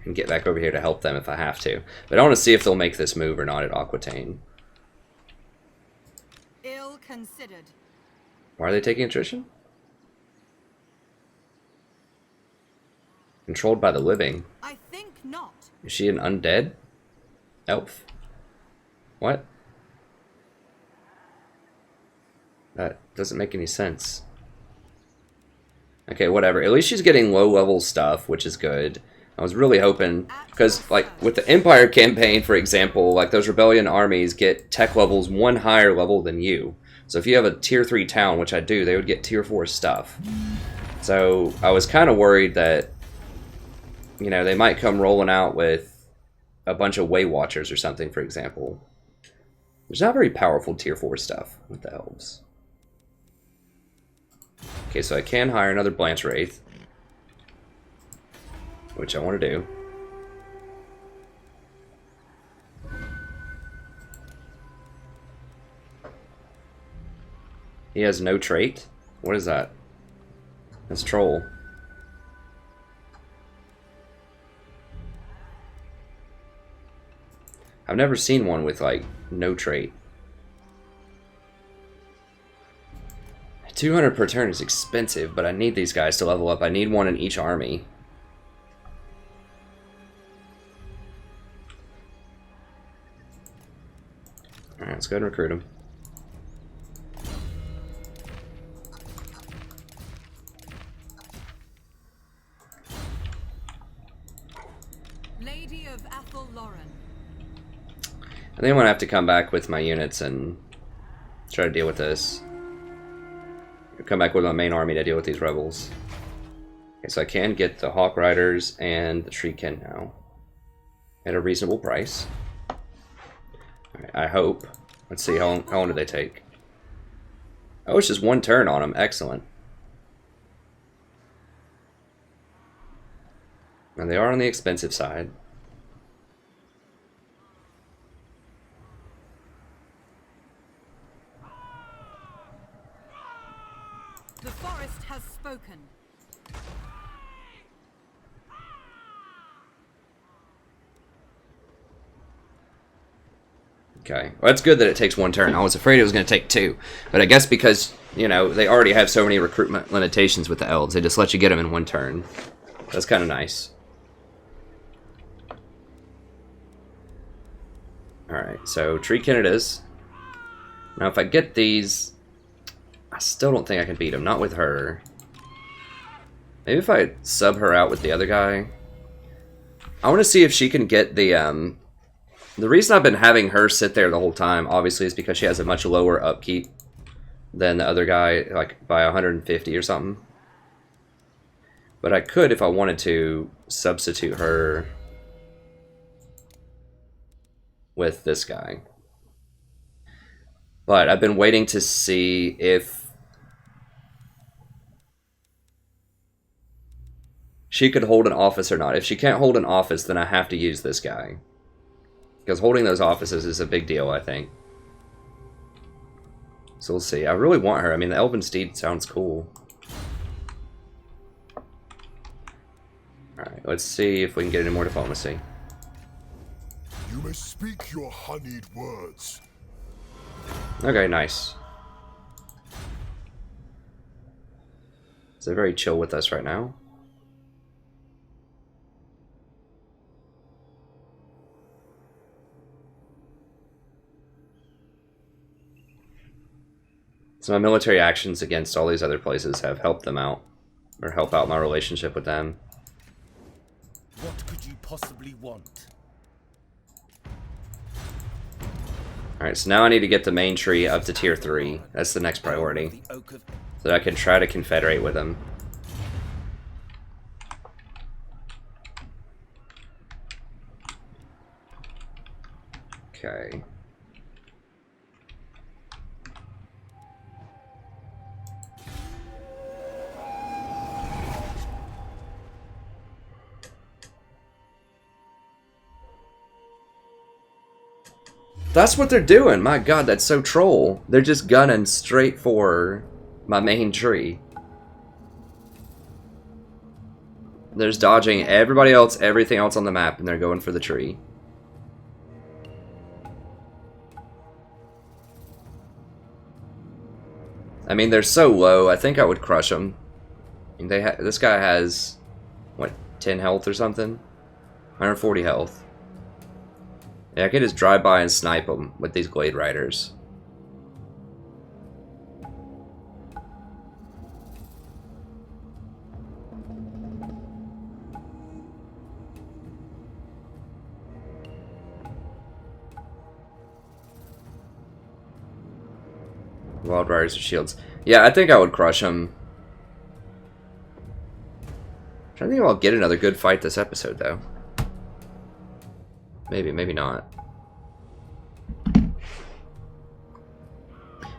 and get back over here to help them if I have to. But I want to see if they'll make this move or not at Aquitaine.
Ill considered.
Why are they taking attrition? Controlled by the living.
I think not.
Is she an undead elf? What? That doesn't make any sense. Okay, whatever. At least she's getting low-level stuff, which is good. I was really hoping... Because, like, with the Empire campaign, for example, like, those Rebellion armies get tech levels 1 higher level than you. So if you have a Tier 3 town, which I do, they would get Tier 4 stuff. So I was kind of worried that, you know, they might come rolling out with a bunch of Way Watchers or something, for example. There's not very powerful Tier 4 stuff with the elves. Okay, so I can hire another Blanche Wraith, which I want to do. He has no trait? What is that? That's Troll. I've never seen one with, like, no trait. 200 per turn is expensive, but I need these guys to level up. I need one in each army. Alright, let's go ahead and recruit him.
Lady of Athel Lauren.
I think I'm gonna have to come back with my units and try to deal with this. Come back with my main army to deal with these rebels. Okay, so I can get the Hawk Riders and the Shriekin now at a reasonable price. Alright, I hope. Let's see, how long do they take? Oh, it's just 1 turn on them. Excellent. And they are on the expensive side.
The forest has spoken.
Okay, well, that's good that it takes 1 turn. I was afraid it was going to take 2. But I guess because, you know, they already have so many recruitment limitations with the elves, they just let you get them in 1 turn. That's kind of nice. Alright, so Treekin it is. Now if I get these, I still don't think I can beat him. Not with her. Maybe if I sub her out with the other guy. I want to see if she can get the reason I've been having her sit there the whole time, obviously, is because she has a much lower upkeep than the other guy, like by 150 or something. But I could, if I wanted to, substitute her with this guy. But I've been waiting to see if she could hold an office or not. If she can't hold an office, then I have to use this guy. Because holding those offices is a big deal, I think. So we'll see. I really want her. I mean, the Elven Steed sounds cool. Alright, let's see if we can get any more diplomacy.
You may speak your honeyed words.
Okay, nice. So they're very chill with us right now. So my military actions against all these other places have helped them out. Or help out my relationship with them.
What could you possibly want?
Alright, so now I need to get the main tree up to tier 3. That's the next priority.
The Oak of
So that I can try to confederate with them. Okay. That's what they're doing. My god, that's so troll. They're just gunning straight for my main tree. They're just dodging everybody else, everything else on the map, and they're going for the tree. I mean, they're so low. I think I would crush them. I mean, this guy has, what, 10 health or something? 140 health. Yeah, I could just drive by and snipe them with these Glade Riders. Wild Riders with shields. Yeah, I think I would crush them. I'm trying to think if I'll get another good fight this episode, though. Maybe, maybe not.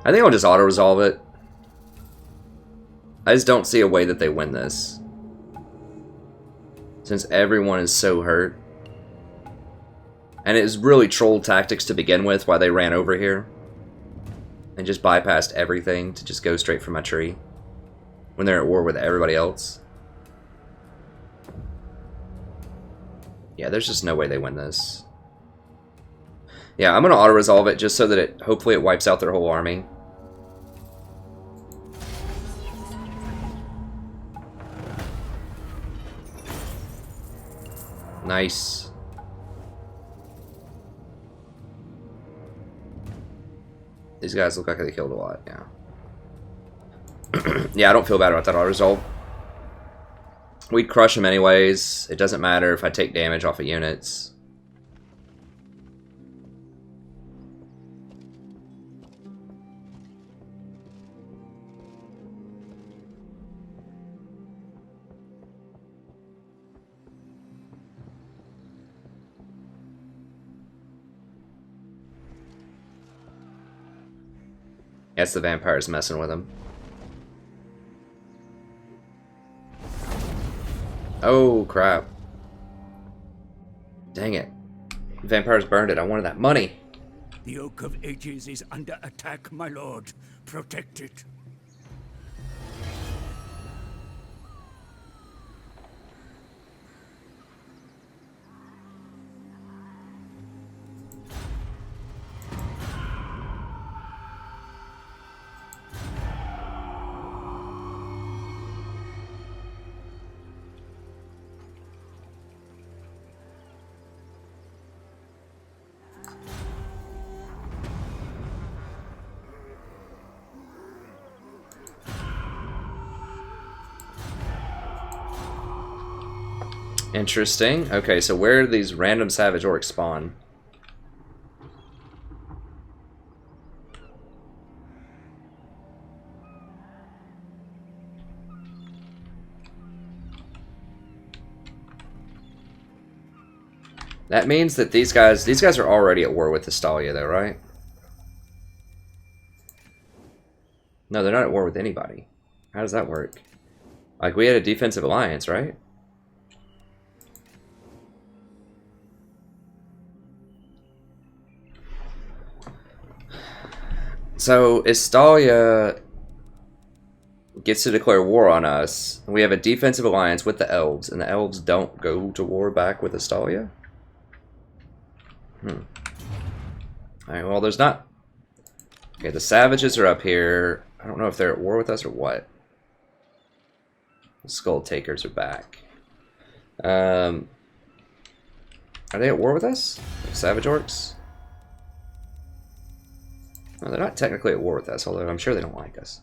I think I'll just auto-resolve it. I just don't see a way that they win this. Since everyone is so hurt. And it was really troll tactics to begin with, why they ran over here. And just bypassed everything to just go straight for my tree. When they're at war with everybody else. Yeah, there's just no way they win this. Yeah, I'm gonna auto-resolve it just so that it hopefully it wipes out their whole army. Nice. These guys look like they killed a lot, yeah. Yeah, I don't feel bad about that auto-resolve. We'd crush them anyways. It doesn't matter if I take damage off of units. Yes, the vampire's messing with him. Oh, crap. Dang it. The vampires burned it. I wanted that money.
The Oak of Ages is under attack, my lord. Protect it.
Interesting. Okay, so where do these random savage orcs spawn? That means that these guys are already at war with Astalia, though, right? No, they're not at war with anybody. How does that work? Like, we had a defensive alliance, right? So, Astalia gets to declare war on us. We have a defensive alliance with the elves, and the elves don't go to war back with Astalia? Alright, well, there's not... Okay, the savages are up here. I don't know if they're at war with us or what. The skull takers are back. Are they at war with us? Savage orcs? No, they're not technically at war with us, although I'm sure they don't like us.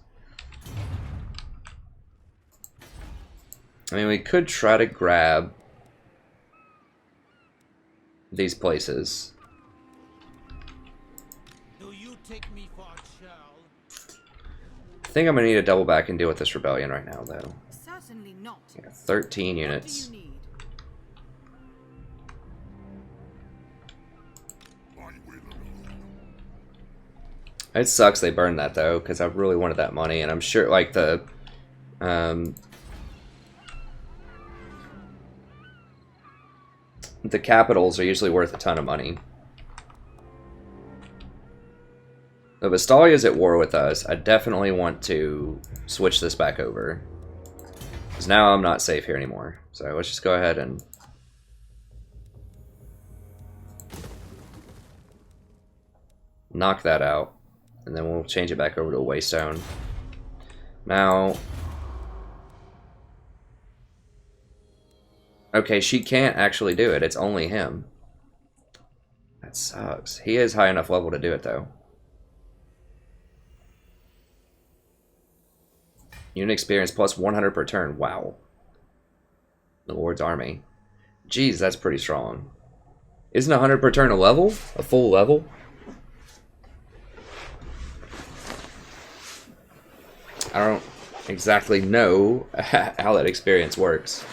I mean, we could try to grab these places.
Do you take me for a child?
I think I'm going to need to double back and deal with this rebellion right now, though.
Certainly not.
Yeah, 13
What
units.
do you need?
It sucks they burned that, though, because I really wanted that money, and I'm sure, like, the capitals are usually worth a ton of money. If Astalia's at war with us, I definitely want to switch this back over. Because now I'm not safe here anymore. So let's just go ahead and... knock that out. And then we'll change it back over to a Waystone. Now... okay, she can't actually do it. It's only him. That sucks. He is high enough level to do it, though. Unit experience plus 100 per turn. Wow. The Lord's Army. Jeez, that's pretty strong. Isn't 100 per turn a level? A full level? I don't exactly know how that experience works.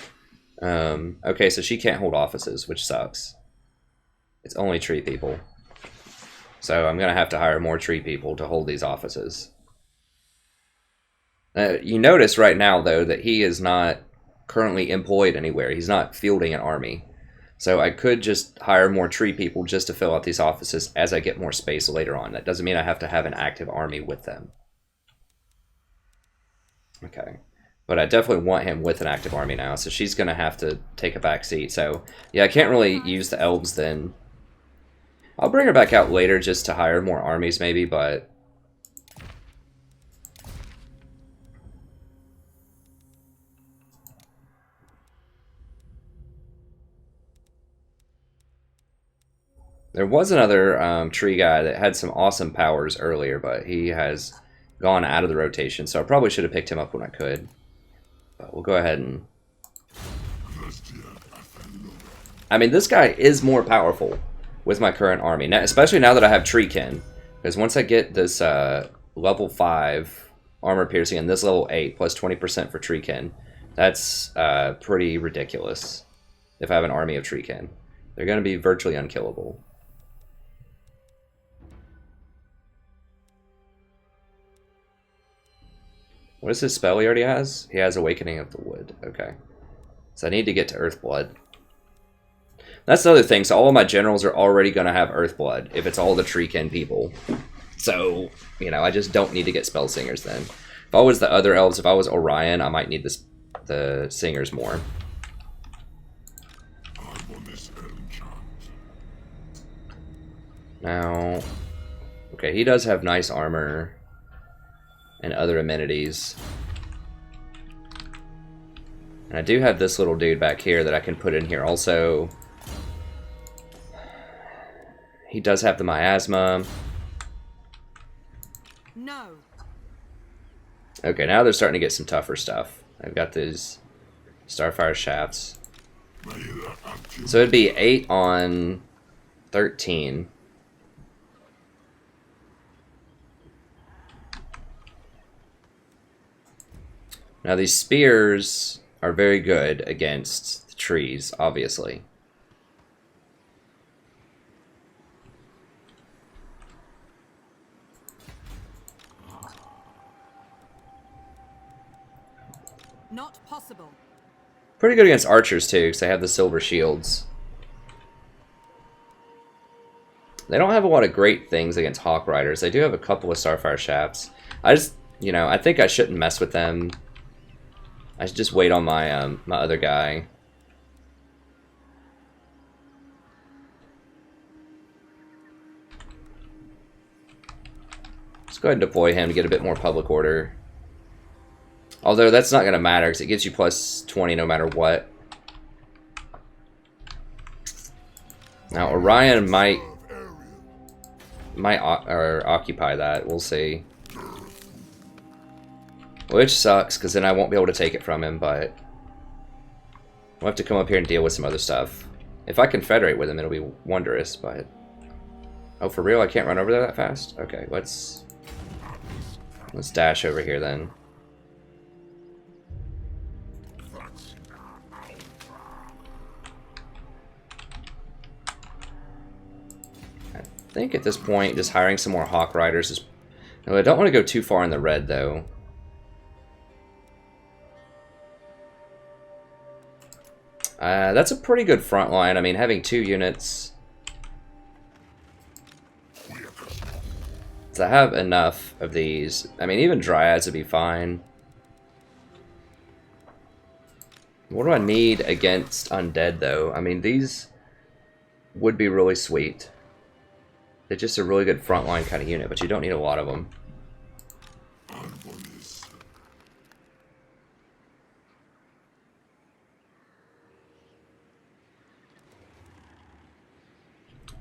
Okay, so she can't hold offices, which sucks. It's only tree people. So I'm going to have to hire more tree people to hold these offices. You notice right now, though, that he is not currently employed anywhere. He's not fielding an army. So I could just hire more tree people just to fill out these offices as I get more space later on. That doesn't mean I have to have an active army with them. Okay. But I definitely want him with an active army now, so she's going to have to take a back seat. So, yeah, I can't really use the elves then. I'll bring her back out later just to hire more armies maybe, but... there was another tree guy that had some awesome powers earlier, but he has gone out of the rotation, so I probably should have picked him up when I could. But we'll go ahead and... I mean, this guy is more powerful with my current army, now, especially now that I have Treekin. Because once I get this level 5 armor piercing and this level 8 plus 20% for Treekin, that's pretty ridiculous if I have an army of Treekin. They're going to be virtually unkillable. What is his spell he already has? He has Awakening of the Wood. Okay. So I need to get to Earthblood. That's the other thing. So all of my generals are already going to have Earthblood if it's all the Treekin people. So, you know, I just don't need to get Spell Singers then. If I was the other elves, if I was Orion, I might need the Singers more. Now, okay, he does have nice armor and other amenities. And I do have this little dude back here that I can put in here also. He does have the miasma.
No.
Okay, now they're starting to get some tougher stuff. I've got these Starfire shafts. So it'd be 8 on 13. Now these spears are very good against the trees, obviously.
possible.
Pretty good against archers too, because they have the silver shields. They don't have a lot of great things against hawk riders. They do have a couple of starfire shafts. I just, you know, I think I shouldn't mess with them. I should just wait on my my other guy. Let's go ahead and deploy him to get a bit more public order. Although that's not going to matter because it gives you plus 20 no matter what. Now Orion might occupy that. We'll see. Which sucks because then I won't be able to take it from him, but we'll have to come up here and deal with some other stuff. If I confederate with him, it'll be wondrous, but... Oh, for real? I can't run over there that fast? Okay, let's dash over here then. I think at this point, just hiring some more Hawk Riders is... No, I don't want to go too far in the red, though. That's a pretty good front line. I mean, having 2 units... To have enough of these... I mean, even Dryads would be fine. What do I need against Undead, though? I mean, these would be really sweet. They're just a really good frontline kind of unit, but you don't need a lot of them.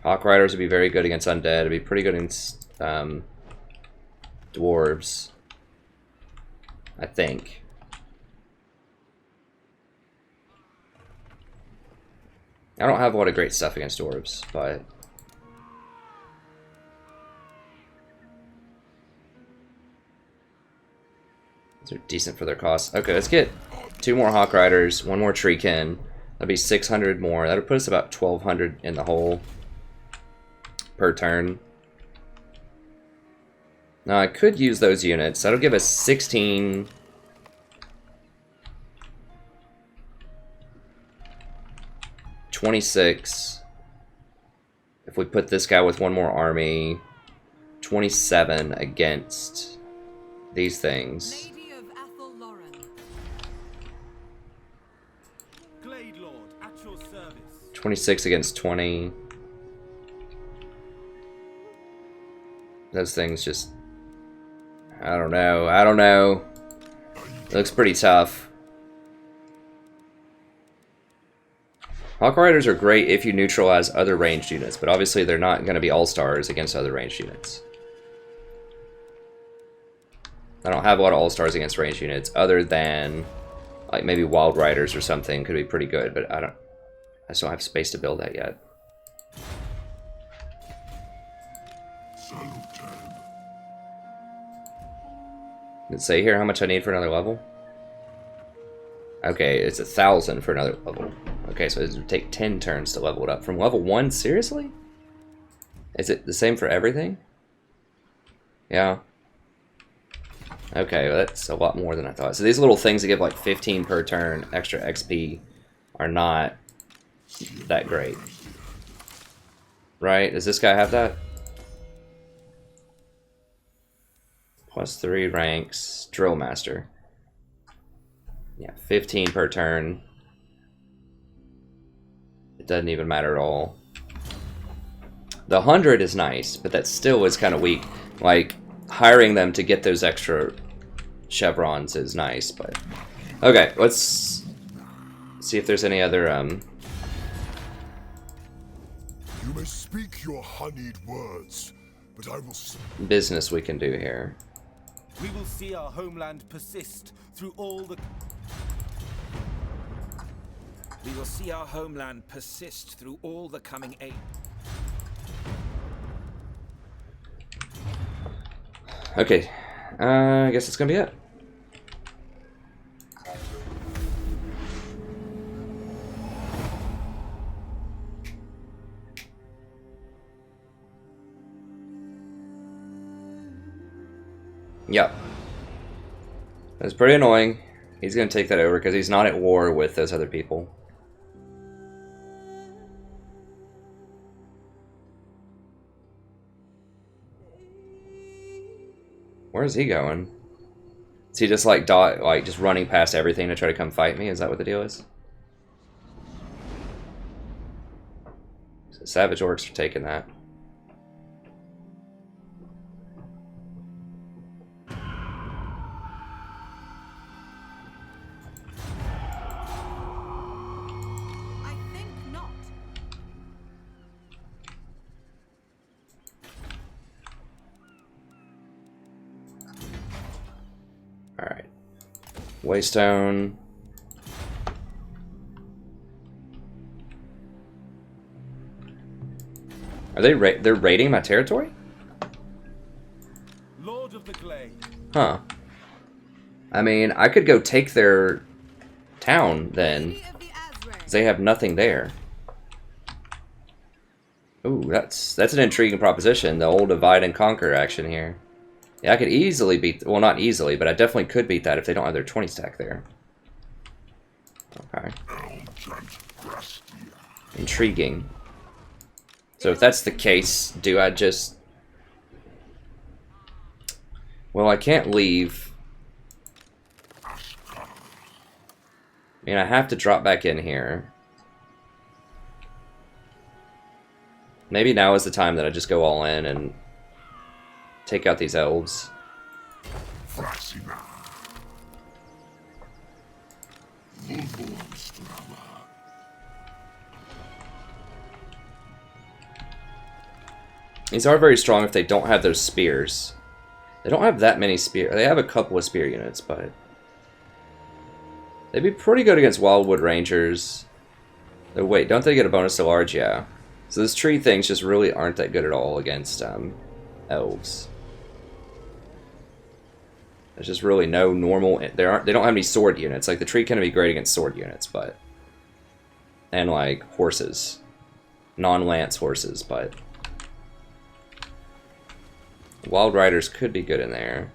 Hawk Riders would be very good against Undead. It'd be pretty good against Dwarves, I think. I don't have a lot of great stuff against Dwarves, but... They're decent for their cost. Okay, let's get 2 more Hawk Riders, 1 more Treekin. That'll be 600 more. That'll put us about 1,200 in the hole per turn. Now, I could use those units. That'll give us 16... 26. If we put this guy with 1 more army, 27 against these things. 26 against 20. Those things just... I don't know. It looks pretty tough. Hawk Riders are great if you neutralize other ranged units, but obviously they're not going to be all-stars against other ranged units. I don't have a lot of all-stars against ranged units, other than like maybe Wild Riders or something could be pretty good, but I just don't have space to build that yet. Does it say here how much I need for another level? Okay, it's 1,000 for another level. Okay, so it would take 10 turns to level it up. From level 1? Seriously? Is it the same for everything? Yeah. Okay, well, that's a lot more than I thought. So these little things that give like 15 per turn extra XP are not that great. Right? Does this guy have that? +3 ranks. Drill Master. Yeah, 15 per turn. It doesn't even matter at all. The 100 is nice, but that still is kind of weak. Like, hiring them to get those extra chevrons is nice, but... Okay, let's see if there's any other,
You may speak your honeyed words, but I will...
business we can do here.
We will see our homeland persist through all the... We will see our homeland persist through all the coming age.
Okay, I guess that's gonna be it. Yep. That's pretty annoying. He's going to take that over because he's not at war with those other people. Where is he going? Is he just like just running past everything to try to come fight me? Is that what the deal is? So Savage Orcs are taking that.
I think not.
Alright. Waystone. Are they're raiding my territory?
Lord of the Glade.
Huh. I mean, I could go take their town then.
Lady of the Azrael.
'Cause they have nothing there. Ooh, that's an intriguing proposition. The old divide and conquer action here. Yeah, I could easily beat... Well, not easily, but I definitely could beat that if they don't have their 20 stack there. Okay. Intriguing. So if that's the case, do I just... Well, I can't leave. I mean, I have to drop back in here. Maybe now is the time that I just go all in and take out these elves. These are very strong if they don't have those spears. They don't have that many spears. They have a couple of spear units, but they'd be pretty good against Wildwood Rangers. Oh, wait, don't they get a bonus to large? Yeah. So those tree things just really aren't that good at all against elves. There's just really no normal. They don't have any sword units. Like the tree can be great against sword units, but and like horses, non-lance horses, but Wild Riders could be good in there.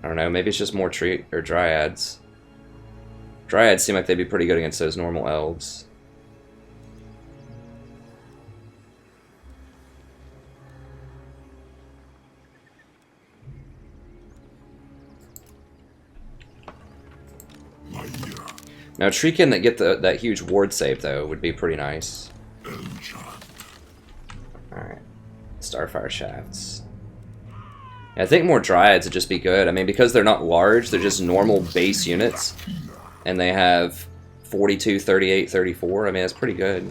I don't know. Maybe it's just more tree or dryads. Dryads seem like they'd be pretty good against those normal elves. Now, Treekin that get that huge ward save, though, would be pretty nice. Alright. Starfire Shafts. Yeah, I think more Dryads would just be good. I mean, because they're not large, they're just normal base units. And they have 42, 38, 34. I mean, that's pretty good.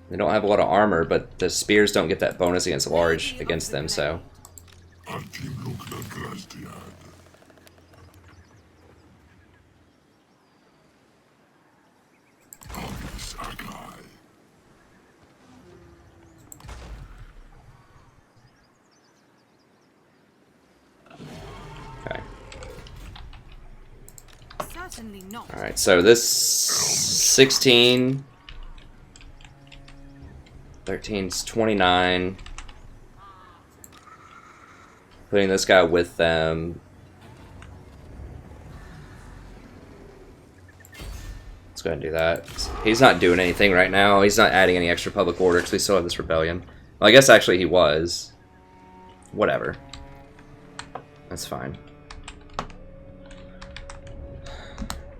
They don't have a lot of armor, but the spears don't get that bonus against large against them, so... Okay.
Certainly not.
Alright, so this 16... 13's 29. Putting this guy with them. Let's go ahead and do that. He's not doing anything right now. He's not adding any extra public order because we still have this rebellion. Well, I guess actually he was. Whatever. That's fine.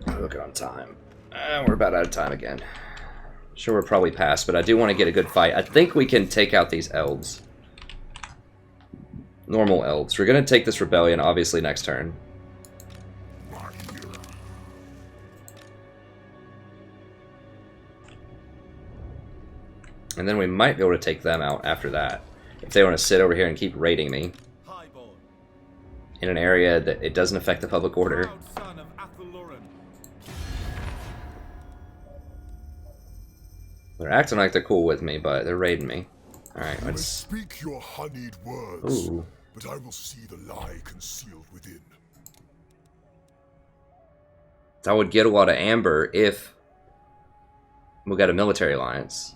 Look on time. We're about out of time again. Sure, we're probably past, but I do want to get a good fight. I think we can take out these elves. Normal elves. We're going to take this rebellion, obviously, next turn. And then we might be able to take them out after that. If they want to sit over here and keep raiding me. In an area that it doesn't affect the public order. They're acting like they're cool with me, but they're raiding me. Alright, let's...
Speak your honeyed words,
Ooh.
but I will see the lie concealed within.
I would get a lot of amber if we got a military alliance.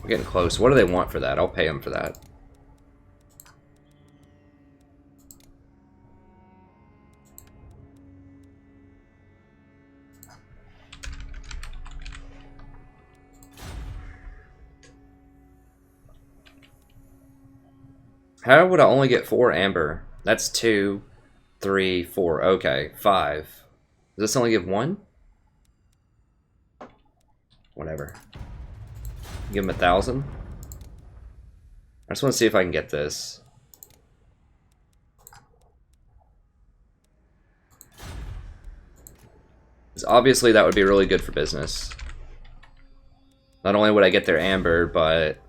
We're getting close. What do they want for that? I'll pay them for that. How would I only get 4 amber? That's 2, 3, 4. Okay, 5. Does this only give 1? Whatever. Give him 1,000. I just want to see if I can get this. Because obviously that would be really good for business. Not only would I get their amber, but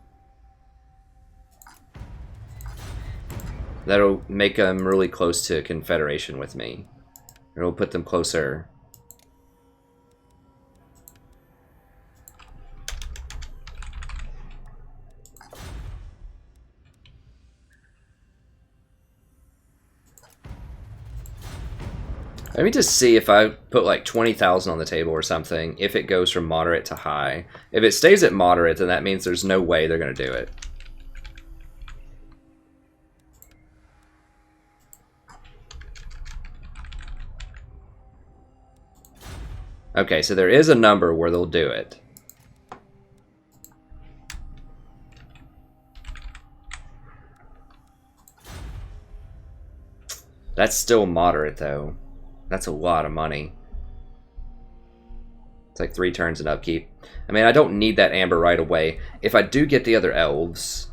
that'll make them really close to confederation with me. It'll put them closer. Let me just see if I put like 20,000 on the table or something, if it goes from moderate to high. If it stays at moderate, then that means there's no way they're going to do it. Okay, so there is a number where they'll do it. That's still moderate, though. That's a lot of money. It's like 3 turns in upkeep. I mean, I don't need that amber right away. If I do get the other elves,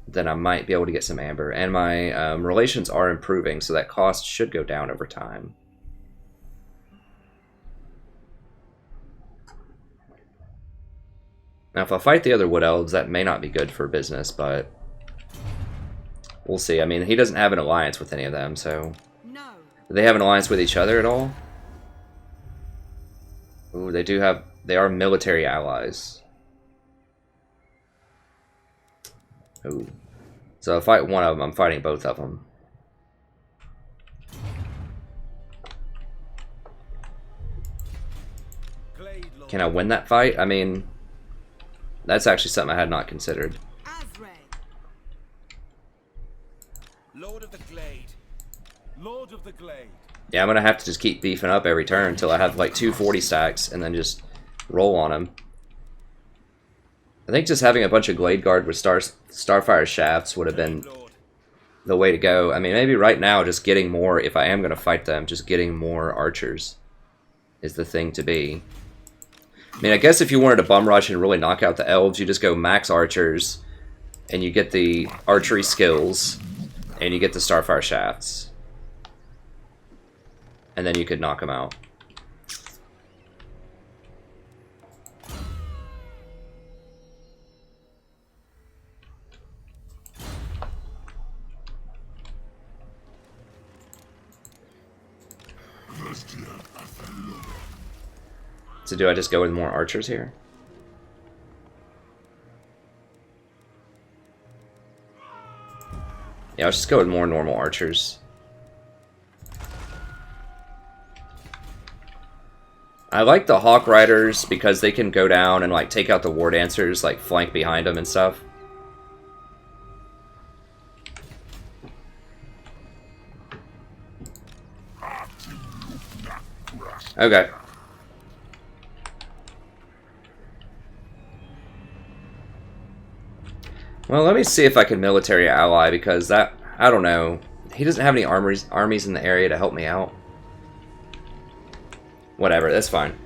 then I might be able to get some amber. And my relations are improving, so that cost should go down over time. Now, if I fight the other wood elves, that may not be good for business, but we'll see. I mean, he doesn't have an alliance with any of them, so...
No.
Do they have an alliance with each other at all? Ooh, they do have... They are military allies. Ooh. So if I fight one of them, I'm fighting both of them. Can I win that fight? I mean... That's actually something I had not considered.
Lord of the Glade. Lord of the Glade.
Yeah, I'm going to have to just keep beefing up every turn until I have like 240 stacks and then just roll on them. I think just having a bunch of Glade Guard with Starfire Shafts would have been the way to go. I mean, maybe right now just getting more, if I am going to fight them, just getting more archers is the thing to be. I mean, I guess if you wanted to bum rush and really knock out the elves, you just go max archers, and you get the archery skills, and you get the Starfire Shafts. And then you could knock them out. So do I just go with more archers here? Yeah, let's just go with more normal archers. I like the Hawk Riders because they can go down and like take out the War Dancers, like flank behind them and stuff. Okay. Well, let me see if I can military ally, because that, I don't know. He doesn't have any armies in the area to help me out. Whatever, that's fine.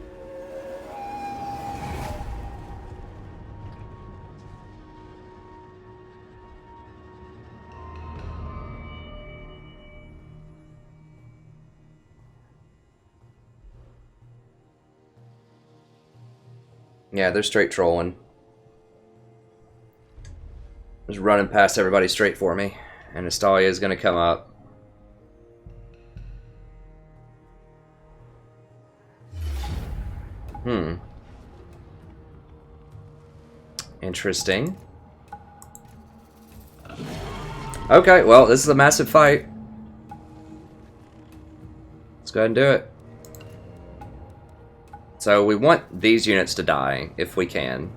Yeah, they're straight trolling. Just running past everybody straight for me. And Astalia is going to come up. Interesting. Okay, well, this is a massive fight. Let's go ahead and do it. So we want these units to die, if we can.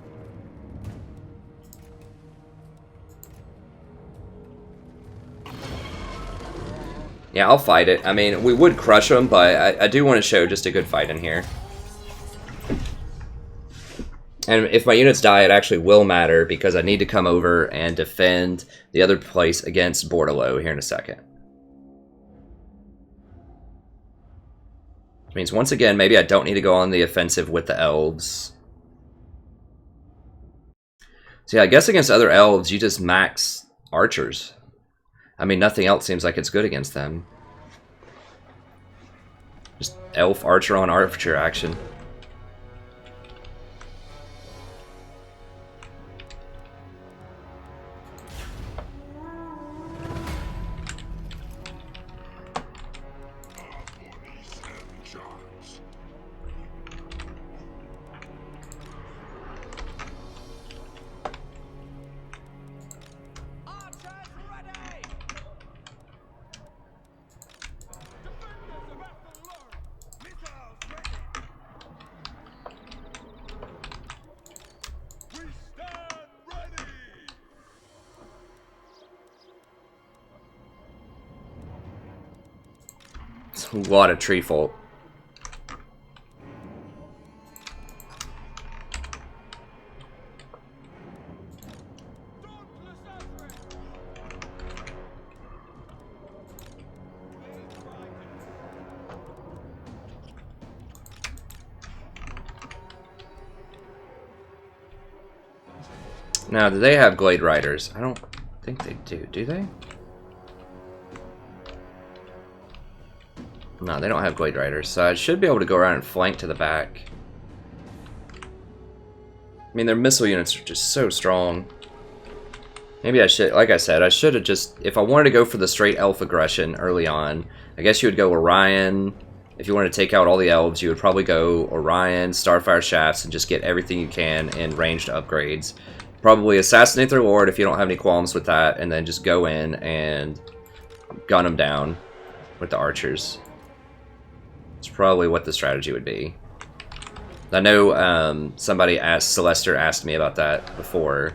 Yeah, I'll fight it. I mean, we would crush them, but I do want to show just a good fight in here. And if my units die, it actually will matter because I need to come over and defend the other place against Bordello here in a second. Which means, once again, maybe I don't need to go on the offensive with the elves. So yeah, I guess against other elves, you just max archers. I mean, nothing else seems like it's good against them. Just elf archer on archer action. A lot of tree folk. Now, do they have Glade Riders? I don't think they do they? No, they don't have Glade Riders, so I should be able to go around and flank to the back. I mean, their missile units are just so strong. Maybe I should, like I said, I should have just, if I wanted to go for the straight elf aggression early on, I guess you would go Orion. If you wanted to take out all the elves, you would probably go Orion, Starfire Shafts, and just get everything you can in ranged upgrades. Probably assassinate their lord if you don't have any qualms with that, and then just go in and gun them down with the archers. It's probably what the strategy would be. I know Celester asked me about that before.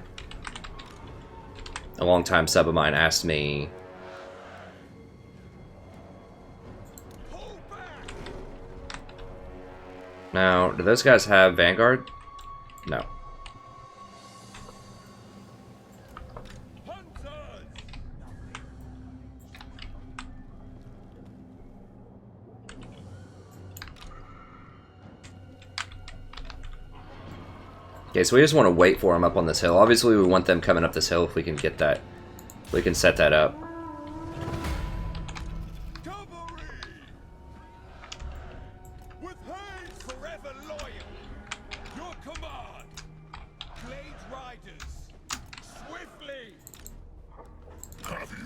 A long-time sub of mine asked me. Now, do those guys have Vanguard? No. Okay, so we just want to wait for them up on this hill. Obviously, we want them coming up this hill if we can get that. We can set that up.
With haste, forever loyal. Your command. Glade riders, swiftly. Have you?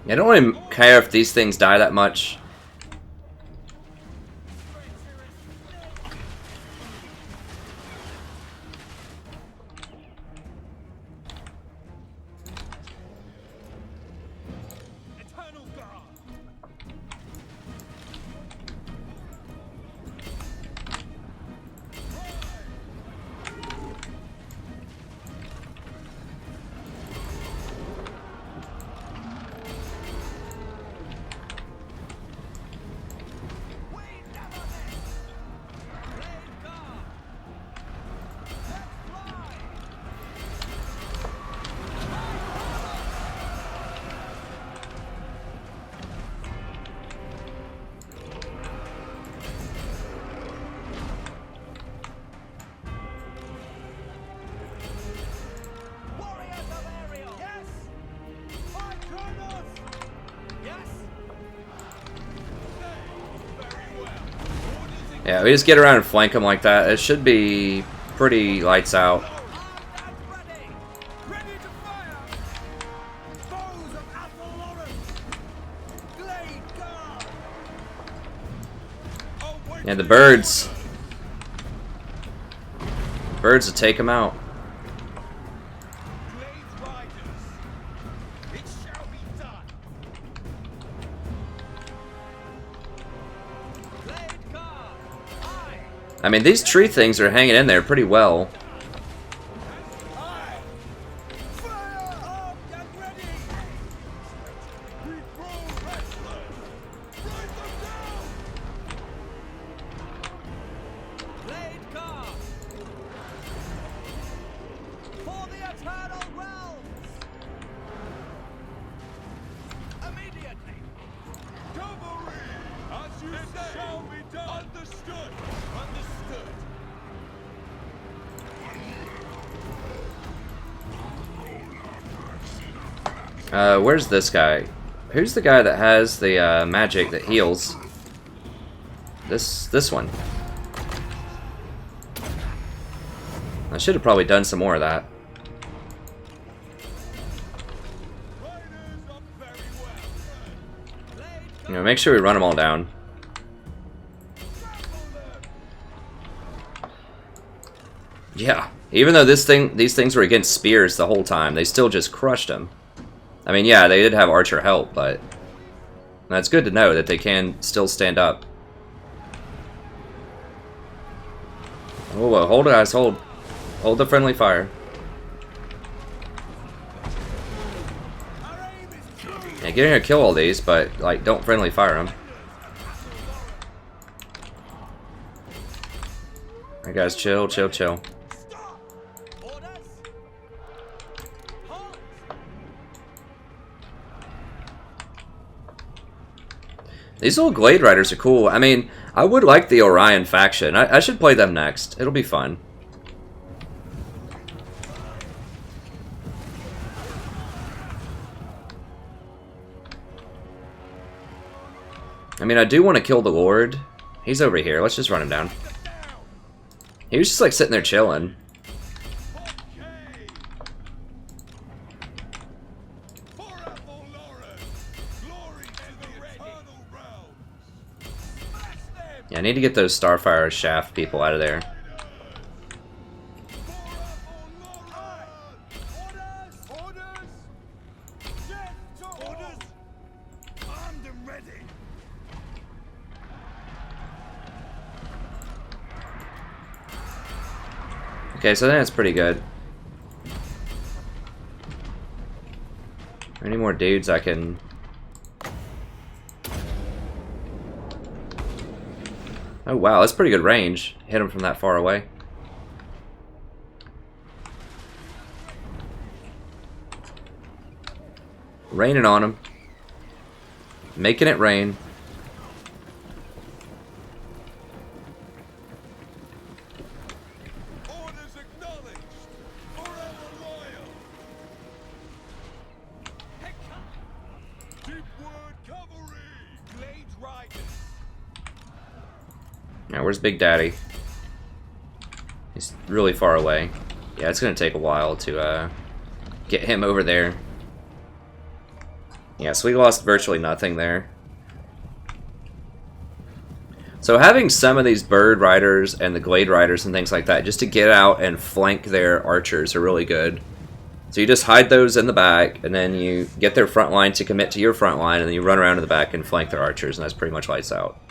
I don't really care if these things die that much. Yeah, we just get around and flank them like that. It should be pretty lights out. Yeah, the birds. Birds will take them out. I mean, these tree things are hanging in there pretty well. Where's this guy? Who's the guy that has the magic that heals? This one. I should have probably done some more of that. You know, make sure we run them all down. Yeah, even though these things were against spears the whole time, they still just crushed them. I mean, yeah, they did have archer help, but that's good to know that they can still stand up. Oh, whoa, hold it, guys, hold the friendly fire. Yeah, get in here, kill all these, but like, don't friendly fire them. Alright, guys, chill, chill, chill. These little Glade Riders are cool. I mean, I would like the Orion faction. I should play them next. It'll be fun. I mean, I do want to kill the Lord. He's over here. Let's just run him down. He was just like sitting there chilling. Yeah, I need to get those Starfire Shaft people out of there. Okay, so then it's pretty good. Any more dudes I can... Oh wow, that's pretty good range. Hit him from that far away. Raining on him. Making it rain.
Orders acknowledged. Forever loyal. Deepwood cavalry. Glade riders.
Now, where's Big Daddy? He's really far away. Yeah, it's gonna take a while to get him over there. Yeah, so we lost virtually nothing there. So having some of these bird riders and the glade riders and things like that just to get out and flank their archers are really good. So you just hide those in the back, and then you get their front line to commit to your front line, and then you run around to the back and flank their archers, and that's pretty much lights out.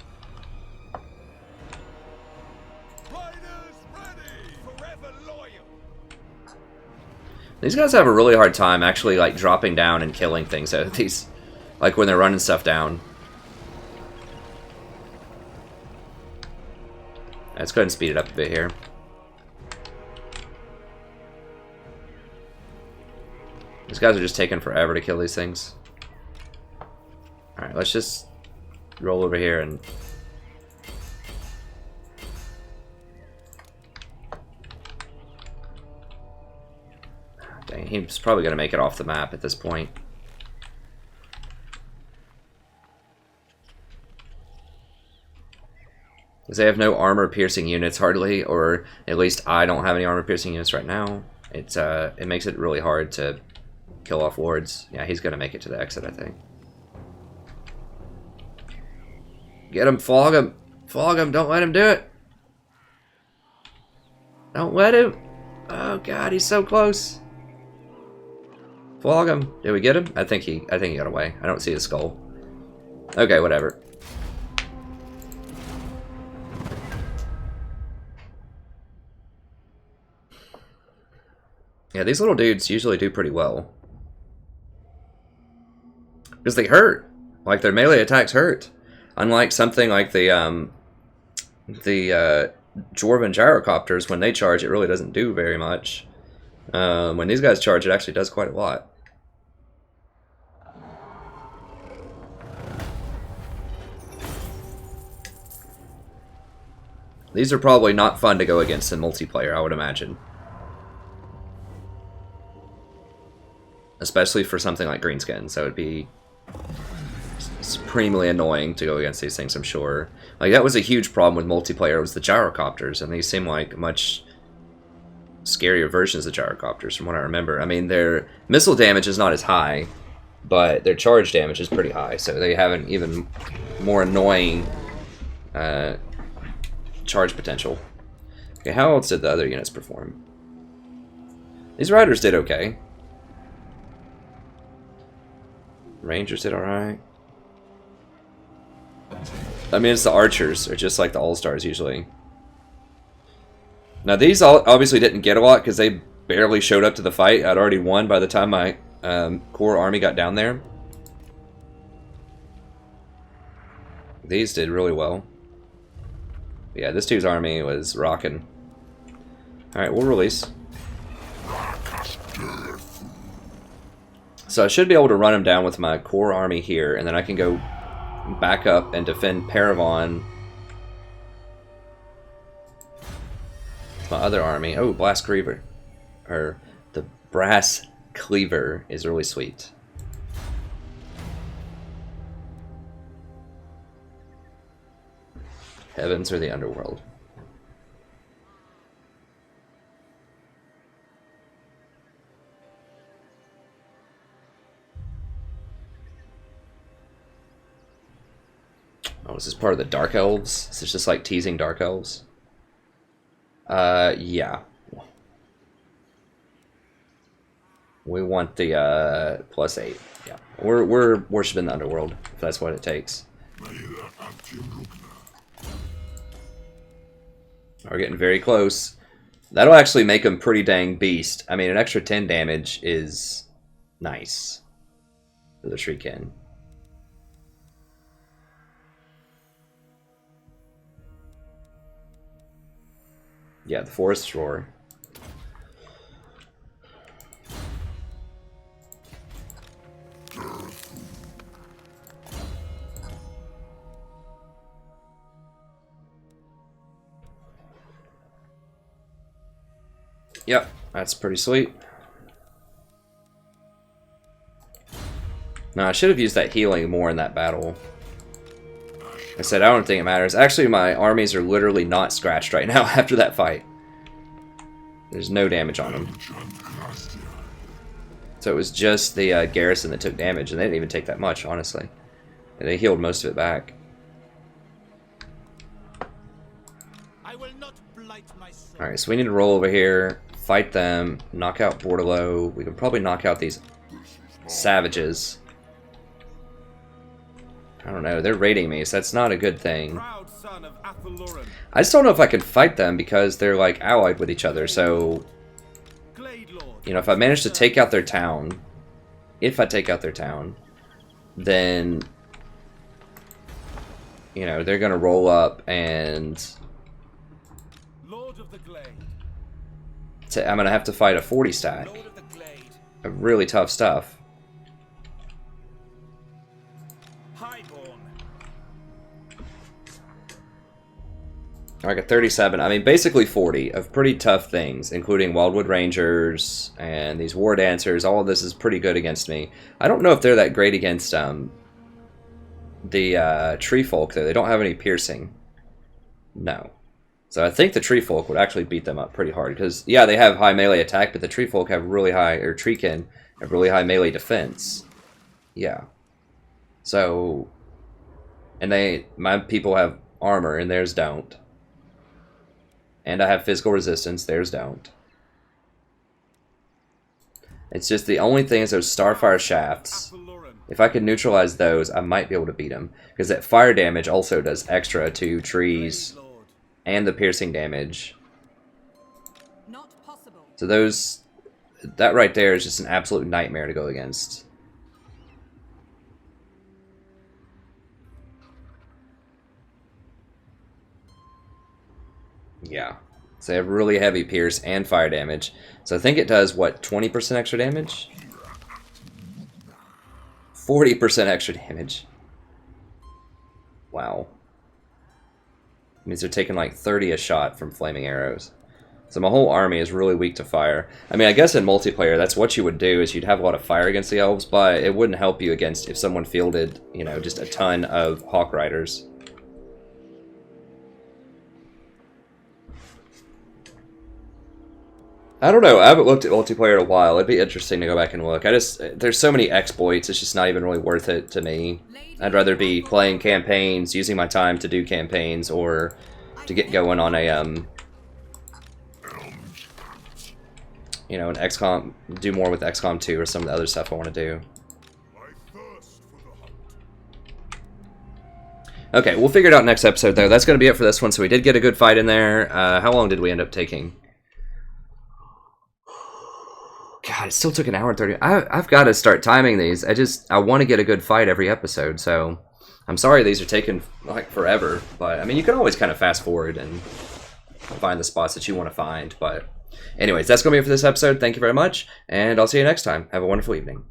These guys have a really hard time actually like dropping down and killing things out of these, like when they're running stuff down. Let's go ahead and speed it up a bit here. These guys are just taking forever to kill these things. Alright, let's just roll over here and... Dang, he's probably going to make it off the map at this point. Because they have no armor-piercing units, hardly, or at least I don't have any armor-piercing units right now. It makes it really hard to kill off wards. Yeah, he's going to make it to the exit, I think. Get him, flog him! Flog him, don't let him do it! Don't let him! Oh god, he's so close! Flog him. Did we get him? I think he got away. I don't see his skull. Okay, whatever. Yeah, these little dudes usually do pretty well. Because they hurt. Like, their melee attacks hurt. Unlike something like the Dwarven gyrocopters, when they charge, it really doesn't do very much. When these guys charge, it actually does quite a lot. These are probably not fun to go against in multiplayer, I would imagine. Especially for something like Greenskin, so it'd be supremely annoying to go against these things, I'm sure. Like, that was a huge problem with multiplayer, was the gyrocopters, and these seem like much scarier versions of gyrocopters from what I remember. I mean, their missile damage is not as high, but their charge damage is pretty high, so they have an even more annoying charge potential. Okay, how else did the other units perform? These riders did okay. Rangers did alright. I mean, it's the archers, are just like the all-stars usually. Now these obviously didn't get a lot because they barely showed up to the fight. I'd already won by the time my core army got down there. These did really well. Yeah, this dude's army was rocking. Alright, we'll release. So I should be able to run him down with my core army here, and then I can go back up and defend Paravon. My other army. Oh, Blast Cleaver. Or the Brass Cleaver is really sweet. Heavens or the underworld. Oh, is this part of the Dark Elves? Is this just like teasing Dark Elves? Yeah. We want the +8. Yeah, we're worshiping the underworld if that's what it takes. We're getting very close. That'll actually make them pretty dang beast. I mean, an extra 10 damage is nice for the Shriekin. Yeah, the Forest Roar. Yep, that's pretty sweet. No, I should have used that healing more in that battle. I said, I don't think it matters. Actually, my armies are literally not scratched right now after that fight. There's no damage on them. So it was just the garrison that took damage, and they didn't even take that much, honestly. And they healed most of it back. Alright, so we need to roll over here, fight them, knock out Bordello. We can probably knock out these savages. I don't know, they're raiding me, so that's not a good thing. I just don't know if I can fight them because they're like allied with each other, so... You know, if I manage to take out their town, then... You know, they're gonna roll up and... I'm gonna have to fight a 40 stack. A really tough stuff. I got 37. I mean, basically 40 of pretty tough things, including Wildwood Rangers and these War Dancers. All of this is pretty good against me. I don't know if they're that great against the Tree Folk, though. They don't have any piercing. No. So I think the tree folk would actually beat them up pretty hard. Because, yeah, they have high melee attack, but the tree folk have really high, or treekin have really high melee defense. Yeah. So, and my people have armor, and theirs don't. And I have physical resistance, theirs don't. It's just the only thing is those Starfire shafts. If I could neutralize those, I might be able to beat them. Because that fire damage also does extra to trees and the piercing damage.
Not possible.
So that right there is just an absolute nightmare to go against. Yeah. So they have really heavy pierce and fire damage. So I think it does, what, 20% extra damage? 40% extra damage. Wow. It means they're taking like 30 a shot from flaming arrows. So my whole army is really weak to fire. I mean, I guess in multiplayer, that's what you would do, is you'd have a lot of fire against the elves, but it wouldn't help you against if someone fielded, you know, just a ton of Hawk Riders. I don't know. I haven't looked at multiplayer in a while. It'd be interesting to go back and look. There's so many exploits, it's just not even really worth it to me. I'd rather be playing campaigns, using my time to do campaigns, or to get going on a, you know, an XCOM, do more with XCOM 2 or some of the other stuff I want to do. Okay, we'll figure it out next episode, though. That's going to be it for this one. So we did get a good fight in there. How long did we end up taking? God, it still took an hour and 30. I've got to start timing these. I want to get a good fight every episode, so I'm sorry these are taking like forever. But I mean, you can always kind of fast forward and find the spots that you want to find. But anyways, that's going to be it for this episode. Thank you very much, and I'll see you next time. Have a wonderful evening.